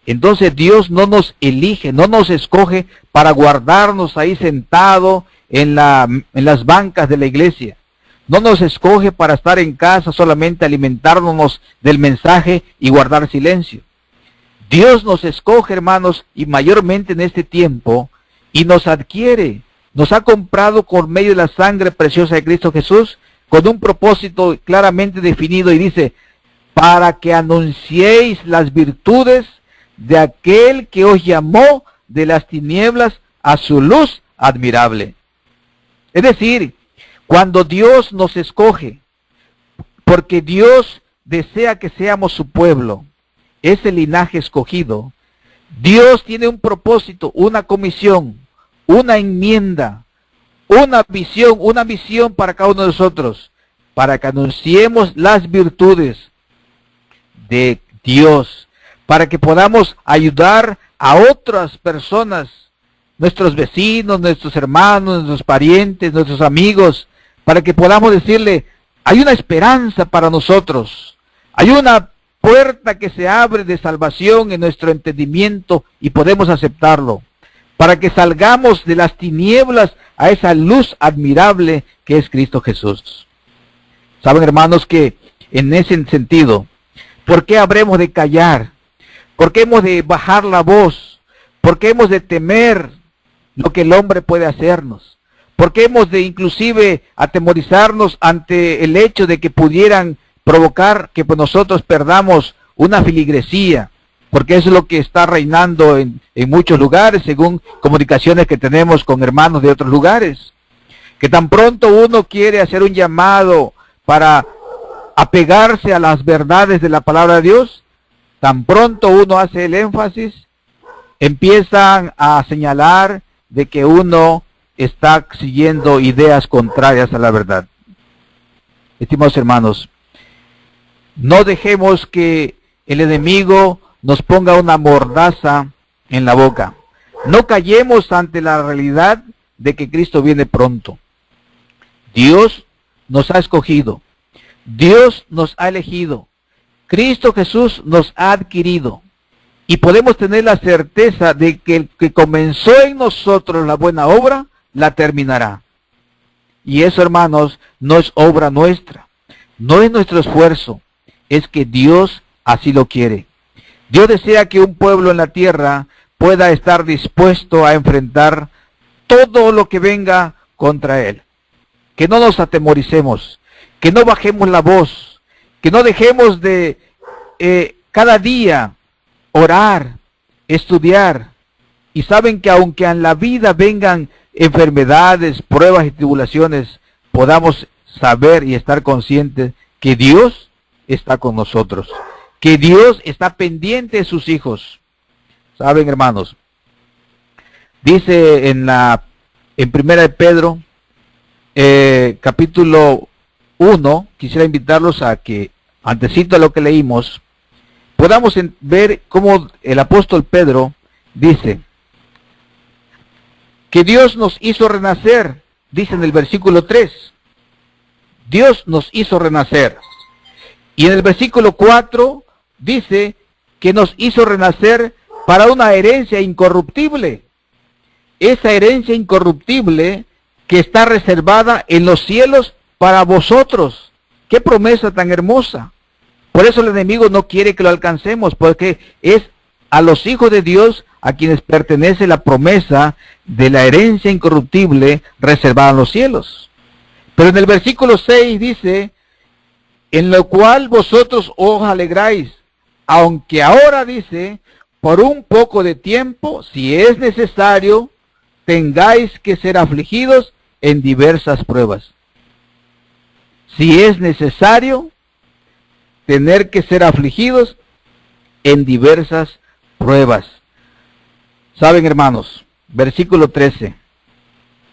Entonces Dios no nos elige, no nos escoge para guardarnos ahí sentado en las bancas de la iglesia. No nos escoge para estar en casa solamente alimentándonos del mensaje y guardar silencio. Dios nos escoge, hermanos, y mayormente en este tiempo, y nos adquiere. Nos ha comprado por medio de la sangre preciosa de Cristo Jesús, con un propósito claramente definido, y dice, para que anunciéis las virtudes de aquel que os llamó de las tinieblas a su luz admirable. Es decir, cuando Dios nos escoge, porque Dios desea que seamos su pueblo, ese linaje escogido, Dios tiene un propósito, una comisión, una enmienda, una visión para cada uno de nosotros, para que anunciemos las virtudes de Dios, para que podamos ayudar a otras personas, nuestros vecinos, nuestros hermanos, nuestros parientes, nuestros amigos, para que podamos decirle, hay una esperanza para nosotros, hay una puerta que se abre de salvación en nuestro entendimiento y podemos aceptarlo, para que salgamos de las tinieblas a esa luz admirable que es Cristo Jesús. Saben, hermanos, que en ese sentido, ¿por qué habremos de callar? ¿Por qué hemos de bajar la voz? ¿Por qué hemos de temer lo que el hombre puede hacernos? ¿Por qué hemos de inclusive atemorizarnos ante el hecho de que pudieran provocar que nosotros perdamos una filigresía? Porque eso es lo que está reinando en muchos lugares, según comunicaciones que tenemos con hermanos de otros lugares. Que tan pronto uno quiere hacer un llamado para apegarse a las verdades de la palabra de Dios, tan pronto uno hace el énfasis, empiezan a señalar de que uno está siguiendo ideas contrarias a la verdad. Estimados hermanos, no dejemos que el enemigo nos ponga una mordaza en la boca. No callemos ante la realidad de que Cristo viene pronto. Dios nos ha escogido. Dios nos ha elegido. Cristo Jesús nos ha adquirido. Y podemos tener la certeza de que el que comenzó en nosotros la buena obra, la terminará. Y eso, hermanos, no es obra nuestra. No es nuestro esfuerzo. Es que Dios así lo quiere. Dios desea que un pueblo en la tierra pueda estar dispuesto a enfrentar todo lo que venga contra él. Que no nos atemoricemos, que no bajemos la voz, que no dejemos de cada día orar, estudiar. Y saben que aunque en la vida vengan enfermedades, pruebas y tribulaciones, podamos saber y estar conscientes que Dios está con nosotros, que Dios está pendiente de sus hijos. Saben, hermanos, dice en primera de Pedro, capítulo 1, quisiera invitarlos a que, antesito a lo que leímos, podamos ver cómo el apóstol Pedro dice que Dios nos hizo renacer, dice en el versículo 3, Dios nos hizo renacer. Y en el versículo 4 dice que nos hizo renacer para una herencia incorruptible. Esa herencia incorruptible que está reservada en los cielos para vosotros. ¡Qué promesa tan hermosa! Por eso el enemigo no quiere que lo alcancemos, porque es a los hijos de Dios a quienes pertenece la promesa de la herencia incorruptible reservada en los cielos. Pero en el versículo 6 dice, en lo cual vosotros os alegráis, aunque ahora dice, por un poco de tiempo, si es necesario, tengáis que ser afligidos en diversas pruebas. Si es necesario, tener que ser afligidos en diversas pruebas. Saben, hermanos, versículo 13.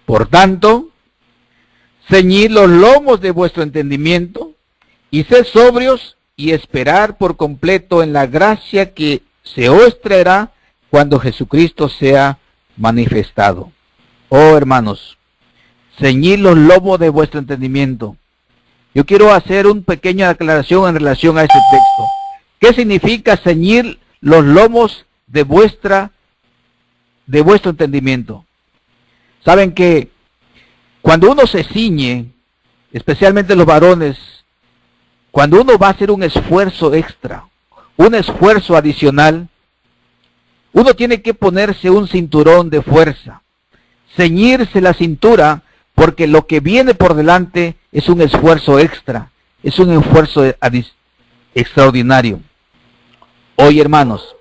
Por tanto, ceñid los lomos de vuestro entendimiento y sed sobrios y esperar por completo en la gracia que se os traerá cuando Jesucristo sea manifestado. Oh, hermanos, ceñid los lomos de vuestro entendimiento. Yo quiero hacer una pequeña aclaración en relación a este texto. ¿Qué significa ceñir los lomos de vuestro entendimiento? Saben que cuando uno se ciñe, especialmente los varones, cuando uno va a hacer un esfuerzo extra, un esfuerzo adicional, uno tiene que ponerse un cinturón de fuerza, ceñirse la cintura, porque lo que viene por delante es un esfuerzo extra, es un esfuerzo extraordinario. Hoy, hermanos,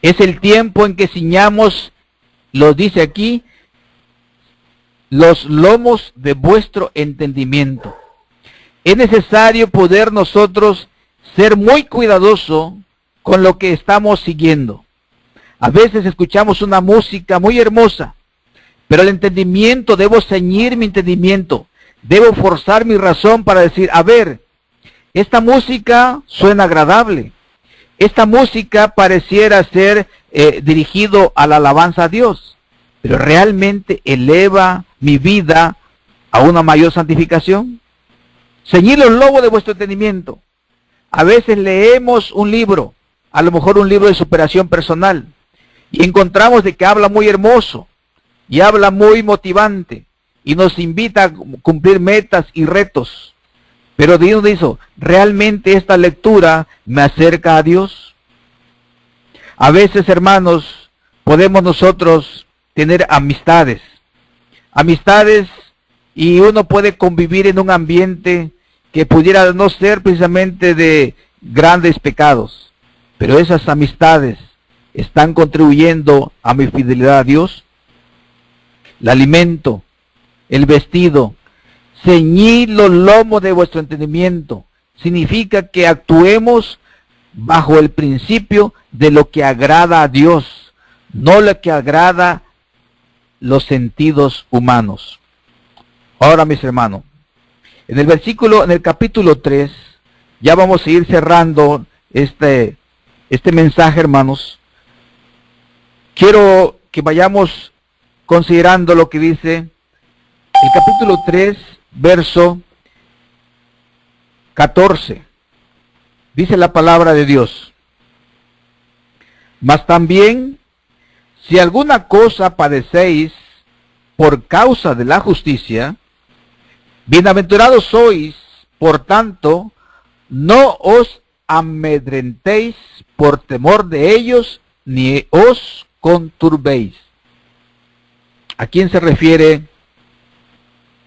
es el tiempo en que ciñamos, lo dice aquí, los lomos de vuestro entendimiento. Es necesario poder nosotros ser muy cuidadosos con lo que estamos siguiendo. A veces escuchamos una música muy hermosa, pero el entendimiento, debo ceñir mi entendimiento, debo forzar mi razón para decir, a ver, esta música suena agradable, esta música pareciera ser dirigido a la alabanza a Dios, pero ¿realmente eleva mi vida a una mayor santificación? Ceñid los lomos de vuestro entendimiento. A veces leemos un libro, a lo mejor un libro de superación personal, y encontramos de que habla muy hermoso, y habla muy motivante, y nos invita a cumplir metas y retos. Pero Dios dice, ¿realmente esta lectura me acerca a Dios? A veces, hermanos, podemos nosotros tener amistades. Amistades, y uno puede convivir en un ambiente que pudiera no ser precisamente de grandes pecados, pero esas amistades están contribuyendo a mi fidelidad a Dios. El alimento, el vestido, ceñid los lomos de vuestro entendimiento, significa que actuemos bajo el principio de lo que agrada a Dios, no lo que agrada los sentidos humanos. Ahora, mis hermanos, en el capítulo 3, ya vamos a ir cerrando este mensaje, hermanos. Quiero que vayamos considerando lo que dice el capítulo 3, verso 14. Dice la palabra de Dios: mas también, si alguna cosa padecéis por causa de la justicia, bienaventurados sois. Por tanto, no os amedrentéis por temor de ellos, ni os conturbéis. ¿A quién se refiere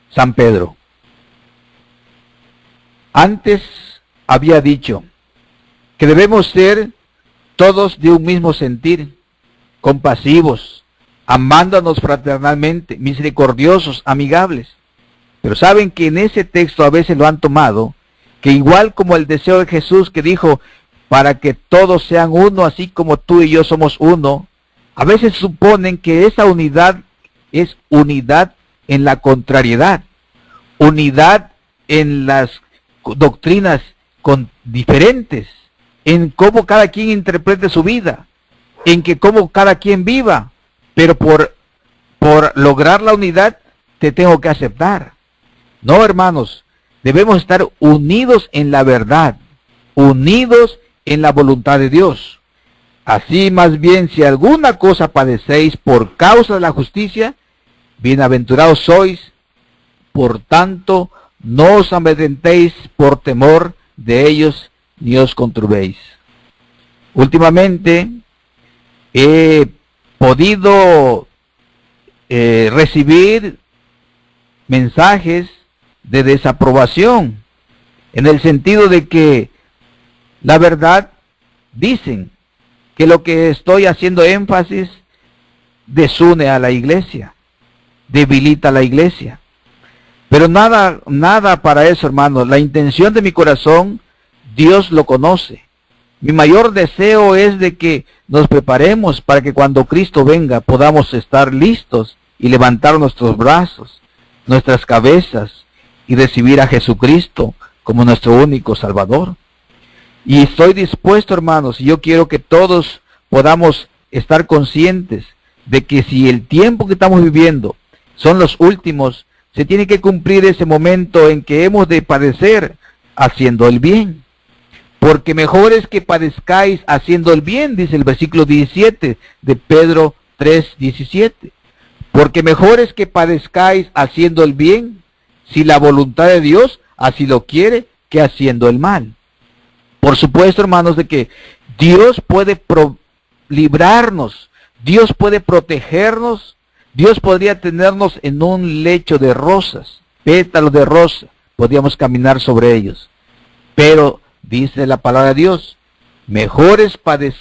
San Pedro? Antes había dicho que debemos ser todos de un mismo sentir, compasivos, amándonos fraternalmente, misericordiosos, amigables. Pero saben que en ese texto a veces lo han tomado, que igual como el deseo de Jesús que dijo, para que todos sean uno, así como tú y yo somos uno, a veces suponen que esa unidad es unidad en la contrariedad, unidad en las doctrinas diferentes, en cómo cada quien interprete su vida, en que cómo cada quien viva, pero por lograr la unidad te tengo que aceptar. No, hermanos, debemos estar unidos en la verdad, unidos en la voluntad de Dios. Así más bien, si alguna cosa padecéis por causa de la justicia, bienaventurados sois. Por tanto, no os amedrentéis por temor de ellos, ni os conturbéis. Últimamente he podido recibir mensajes de desaprobación, en el sentido de que la verdad dicen que lo que estoy haciendo énfasis desune a la iglesia, debilita a la iglesia. Pero nada para eso, hermanos. La intención de mi corazón, Dios lo conoce. Mi mayor deseo es de que nos preparemos para que cuando Cristo venga podamos estar listos y levantar nuestros brazos, nuestras cabezas y recibir a Jesucristo como nuestro único Salvador. Y estoy dispuesto, hermanos, y yo quiero que todos podamos estar conscientes de que si el tiempo que estamos viviendo son los últimos, se tiene que cumplir ese momento en que hemos de padecer haciendo el bien. Porque mejor es que padezcáis haciendo el bien, dice el versículo 17 de Pedro 3:17. Porque mejor es que padezcáis haciendo el bien, si la voluntad de Dios así lo quiere, que haciendo el mal. Por supuesto, hermanos, de que Dios puede librarnos, Dios puede protegernos, Dios podría tenernos en un lecho de rosas, pétalos de rosa, podríamos caminar sobre ellos. Pero dice la palabra de Dios, mejor es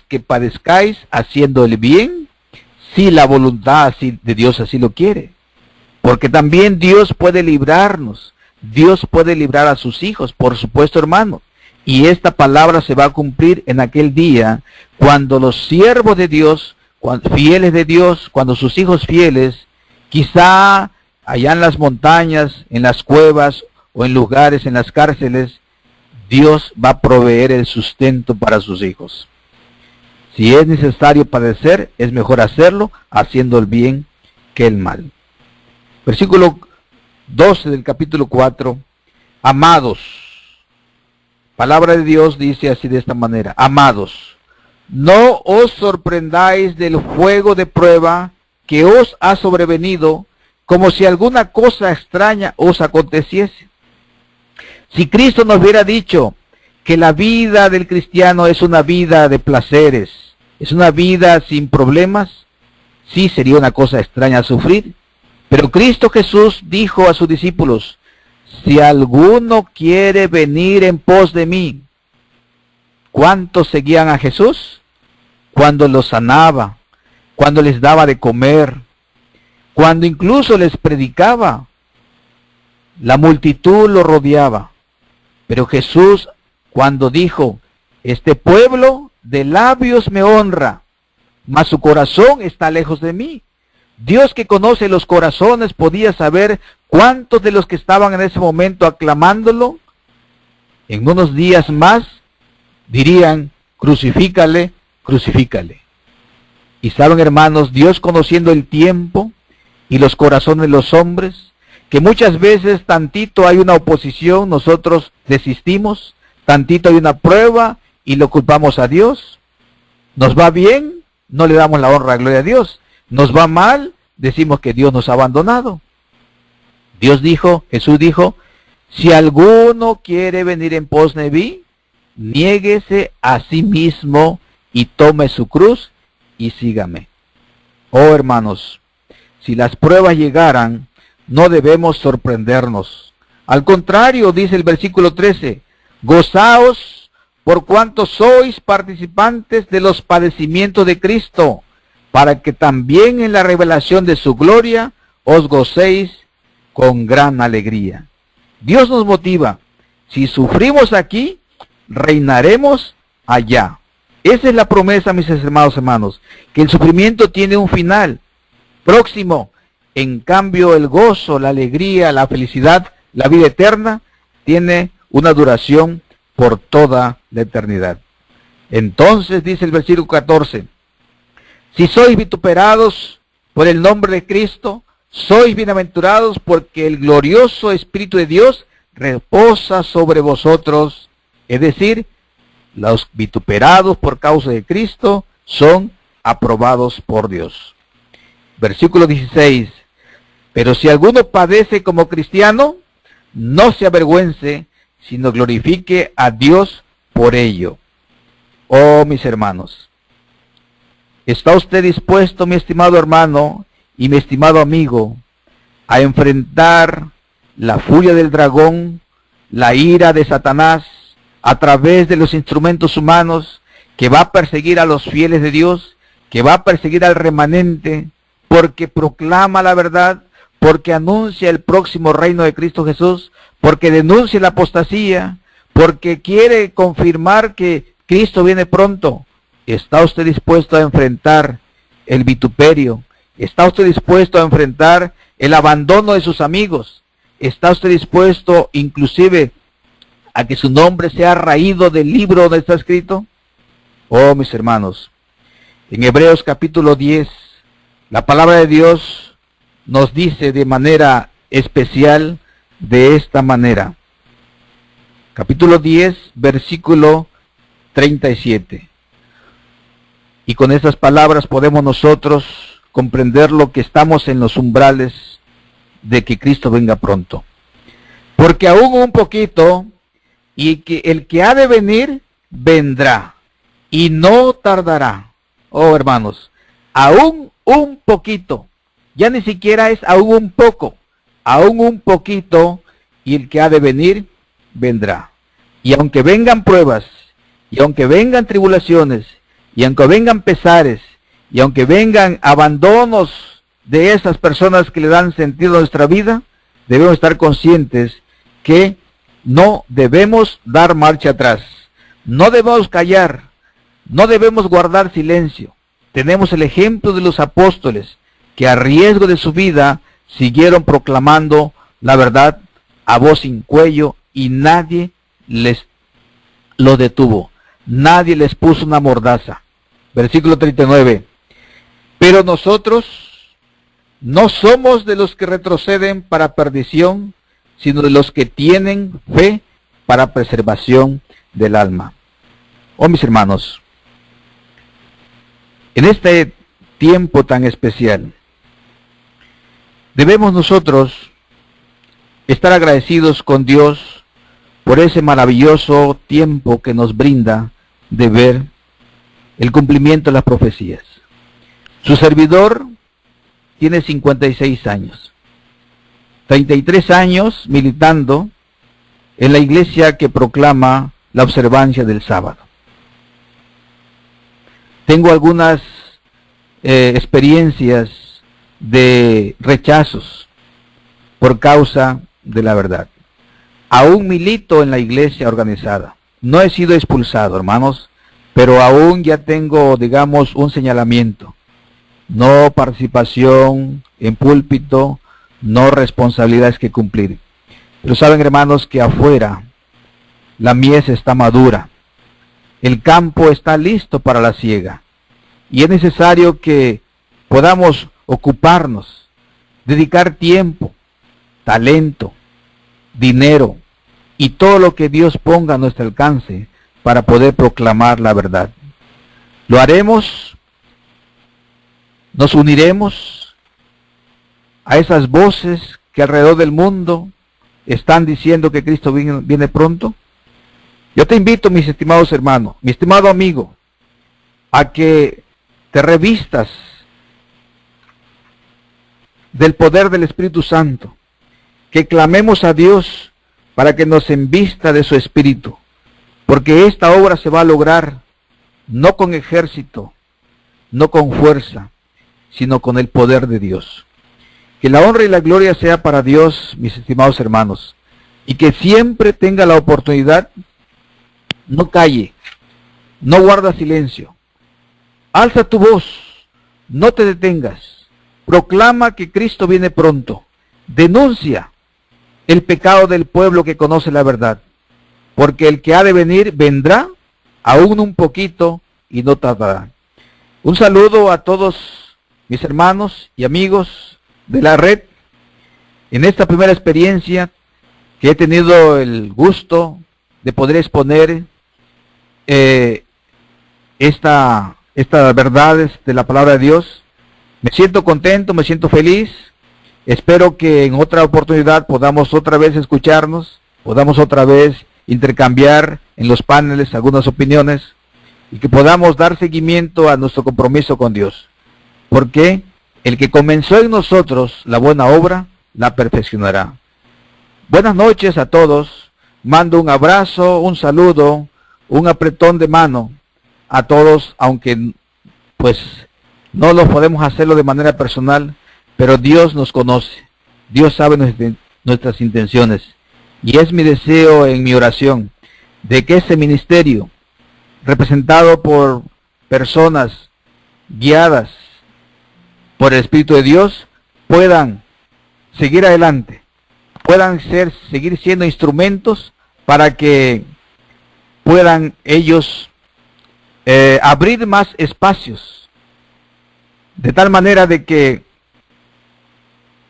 que padezcáis haciendo el bien, si la voluntad de Dios así lo quiere. Porque también Dios puede librarnos, Dios puede librar a sus hijos, por supuesto, hermano. Y esta palabra se va a cumplir en aquel día, cuando los siervos de Dios, fieles de Dios, cuando sus hijos fieles, quizá allá en las montañas, en las cuevas o en lugares, en las cárceles, Dios va a proveer el sustento para sus hijos. Si es necesario padecer, es mejor hacerlo haciendo el bien que el mal. Versículo 12 del capítulo 4. Amados, palabra de Dios dice así de esta manera: amados, no os sorprendáis del fuego de prueba que os ha sobrevenido, como si alguna cosa extraña os aconteciese. Si Cristo nos hubiera dicho que la vida del cristiano es una vida de placeres, es una vida sin problemas, Sí, sería una cosa extraña sufrir. Pero Cristo Jesús dijo a sus discípulos, si alguno quiere venir en pos de mí. ¿Cuántos seguían a Jesús? Cuando los sanaba, cuando les daba de comer, cuando incluso les predicaba. La multitud lo rodeaba. Pero Jesús, cuando dijo, este pueblo de labios me honra, mas su corazón está lejos de mí. Dios, que conoce los corazones, podía saber cuántos de los que estaban en ese momento aclamándolo, en unos días más, dirían, crucifícale, crucifícale. Y saben, hermanos, Dios, conociendo el tiempo y los corazones de los hombres, que muchas veces tantito hay una oposición, nosotros desistimos, tantito hay una prueba y lo culpamos a Dios. Nos va bien, no le damos la honra, gloria a Dios. Nos va mal, decimos que Dios nos ha abandonado. Dios dijo, Jesús dijo, si alguno quiere venir en pos de mí, niéguese a sí mismo y tome su cruz y sígame. Oh, hermanos, si las pruebas llegaran, no debemos sorprendernos. Al contrario, dice el versículo 13, gozaos por cuanto sois participantes de los padecimientos de Cristo, para que también en la revelación de su gloria os gocéis con gran alegría. Dios nos motiva. Si sufrimos aquí, reinaremos allá. Esa es la promesa, mis estimados hermanos, que el sufrimiento tiene un final próximo. En cambio, el gozo, la alegría, la felicidad, la vida eterna, tiene una duración por toda la eternidad. Entonces, dice el versículo 14, si sois vituperados por el nombre de Cristo, sois bienaventurados porque el glorioso Espíritu de Dios reposa sobre vosotros. Es decir, los vituperados por causa de Cristo son aprobados por Dios. Versículo 16. Pero si alguno padece como cristiano, no se avergüence, sino glorifique a Dios por ello. Oh, mis hermanos, ¿está usted dispuesto, mi estimado hermano y mi estimado amigo, a enfrentar la furia del dragón, la ira de Satanás, a través de los instrumentos humanos, que va a perseguir a los fieles de Dios, que va a perseguir al remanente, porque proclama la verdad, porque anuncia el próximo reino de Cristo Jesús, porque denuncia la apostasía, porque quiere confirmar que Cristo viene pronto? ¿Está usted dispuesto a enfrentar el vituperio? ¿Está usted dispuesto a enfrentar el abandono de sus amigos? ¿Está usted dispuesto inclusive a que su nombre sea raído del libro donde está escrito? Oh, mis hermanos, en Hebreos capítulo 10, la palabra de Dios nos dice de manera especial de esta manera. Capítulo 10, versículo 37. Y con estas palabras podemos nosotros comprender lo que estamos en los umbrales de que Cristo venga pronto. Porque aún un poquito, y que el que ha de venir, vendrá, y no tardará. Oh, hermanos, aún un poquito, ya ni siquiera es aún un poco, aún un poquito, y el que ha de venir, vendrá. Y aunque vengan pruebas, y aunque vengan tribulaciones, y aunque vengan pesares, y aunque vengan abandonos de esas personas que le dan sentido a nuestra vida, debemos estar conscientes que no debemos dar marcha atrás, no debemos callar, no debemos guardar silencio. Tenemos el ejemplo de los apóstoles que a riesgo de su vida siguieron proclamando la verdad a voz sin cuello y nadie les lo detuvo, nadie les puso una mordaza. Versículo 39. Pero nosotros no somos de los que retroceden para perdición, sino de los que tienen fe para preservación del alma. Oh, mis hermanos, en este tiempo tan especial, debemos nosotros estar agradecidos con Dios por ese maravilloso tiempo que nos brinda de ver el cumplimiento de las profecías. Su servidor tiene 56 años. 33 años militando en la iglesia que proclama la observancia del sábado. Tengo algunas experiencias de rechazos por causa de la verdad. Aún milito en la iglesia organizada. No he sido expulsado, hermanos, pero aún ya tengo, digamos, un señalamiento. No participación en púlpito, no responsabilidades que cumplir. Pero saben, hermanos, que afuera la mies está madura. El campo está listo para la siega. Y es necesario que podamos ocuparnos, dedicar tiempo, talento, dinero y todo lo que Dios ponga a nuestro alcance para poder proclamar la verdad. Lo haremos, nos uniremos a esas voces que alrededor del mundo están diciendo que Cristo viene pronto. Yo te invito, mis estimados hermanos, mi estimado amigo, a que te revistas del poder del Espíritu Santo, que clamemos a Dios para que nos envista de su Espíritu, porque esta obra se va a lograr no con ejército, no con fuerza, sino con el poder de Dios. Que la honra y la gloria sea para Dios, mis estimados hermanos, y que siempre tenga la oportunidad, no calle, no guarda silencio, alza tu voz, no te detengas, proclama que Cristo viene pronto, denuncia el pecado del pueblo que conoce la verdad, porque el que ha de venir vendrá aún un poquito y no tardará. Un saludo a todos mis hermanos y amigos de la red en esta primera experiencia que he tenido el gusto de poder exponer estas verdades de la palabra de Dios. Me siento contento, me siento feliz. Espero que en otra oportunidad podamos otra vez escucharnos, podamos otra vez intercambiar en los paneles algunas opiniones y que podamos dar seguimiento a nuestro compromiso con Dios. Porque el que comenzó en nosotros la buena obra, la perfeccionará. Buenas noches a todos. Mando un abrazo, un saludo, un apretón de mano a todos, aunque pues no lo podemos hacerlo de manera personal, pero Dios nos conoce. Dios sabe nuestras intenciones. Y es mi deseo en mi oración de que ese ministerio, representado por personas guiadas por el Espíritu de Dios, puedan seguir adelante, puedan seguir siendo instrumentos para que puedan ellos abrir más espacios, de tal manera de que,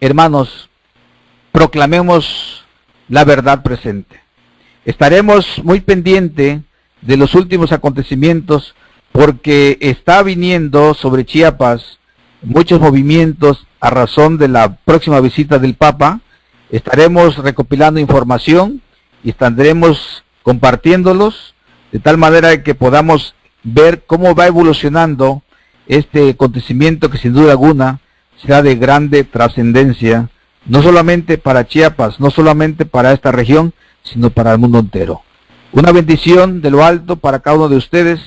hermanos, proclamemos la verdad presente. Estaremos muy pendientes de los últimos acontecimientos, porque está viniendo sobre Chiapas muchos movimientos a razón de la próxima visita del Papa. Estaremos recopilando información y estaremos compartiéndolos de tal manera que podamos ver cómo va evolucionando este acontecimiento que sin duda alguna será de grande trascendencia, no solamente para Chiapas, no solamente para esta región, sino para el mundo entero. Una bendición de lo alto para cada uno de ustedes.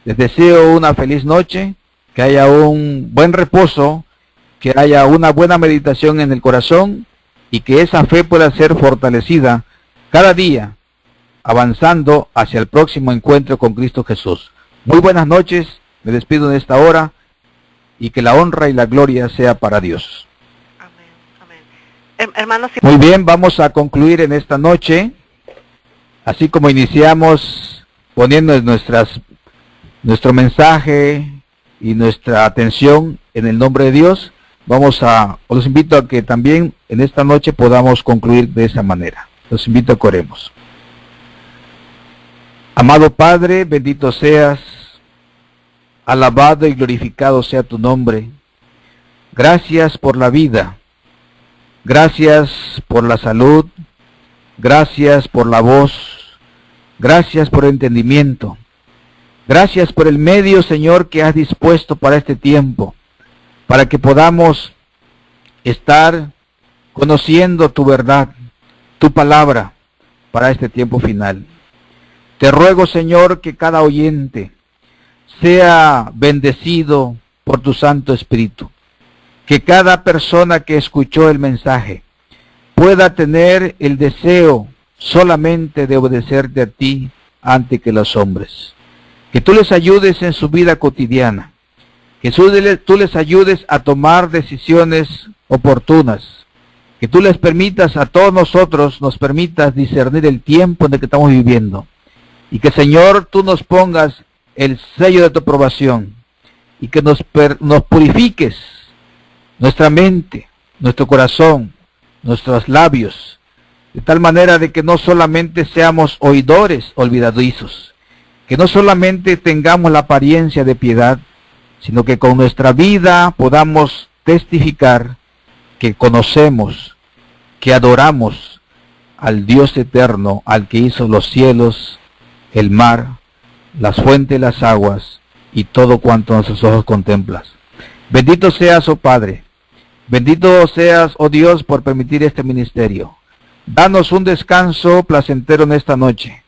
Les deseo una feliz noche, que haya un buen reposo, que haya una buena meditación en el corazón y que esa fe pueda ser fortalecida cada día, avanzando hacia el próximo encuentro con Cristo Jesús. Muy buenas noches, me despido en esta hora y que la honra y la gloria sea para Dios. Amén, amén. Hermanos, muy bien, vamos a concluir en esta noche, así como iniciamos poniendo nuestro mensaje y nuestra atención en el nombre de Dios. Los invito a que también en esta noche podamos concluir de esa manera. Los invito a que oremos. Amado Padre, bendito seas, alabado y glorificado sea tu nombre. Gracias por la vida, gracias por la salud, gracias por la voz, gracias por el entendimiento. Gracias por el medio, Señor, que has dispuesto para este tiempo, para que podamos estar conociendo tu verdad, tu palabra para este tiempo final. Te ruego, Señor, que cada oyente sea bendecido por tu Santo Espíritu, que cada persona que escuchó el mensaje pueda tener el deseo solamente de obedecerte a ti antes que los hombres. Que tú les ayudes en su vida cotidiana, que tú les ayudes a tomar decisiones oportunas, que tú les permitas a todos nosotros, nos permitas discernir el tiempo en el que estamos viviendo, y que, Señor, tú nos pongas el sello de tu aprobación, y que nos purifiques nuestra mente, nuestro corazón, nuestros labios, de tal manera de que no solamente seamos oidores olvidadizos, que no solamente tengamos la apariencia de piedad, sino que con nuestra vida podamos testificar que conocemos, que adoramos al Dios eterno, al que hizo los cielos, el mar, las fuentes, las aguas y todo cuanto nuestros ojos contemplas. Bendito seas, oh Padre, bendito seas, oh Dios, por permitir este ministerio. Danos un descanso placentero en esta noche.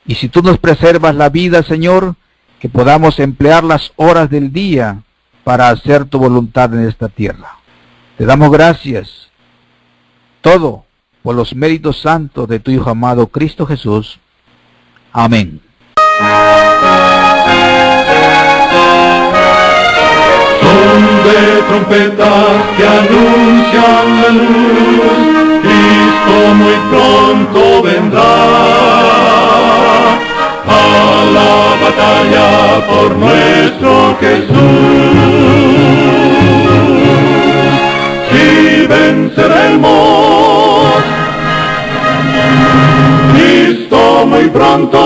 Y si tú nos preservas la vida, Señor, que podamos emplear las horas del día para hacer tu voluntad en esta tierra. Te damos gracias, todo por los méritos santos de tu Hijo amado Cristo Jesús. Amén. Son de trompetas que anuncian la luz, Cristo muy pronto vendrá a la batalla por nuestro Jesús. Si venceremos, Cristo muy pronto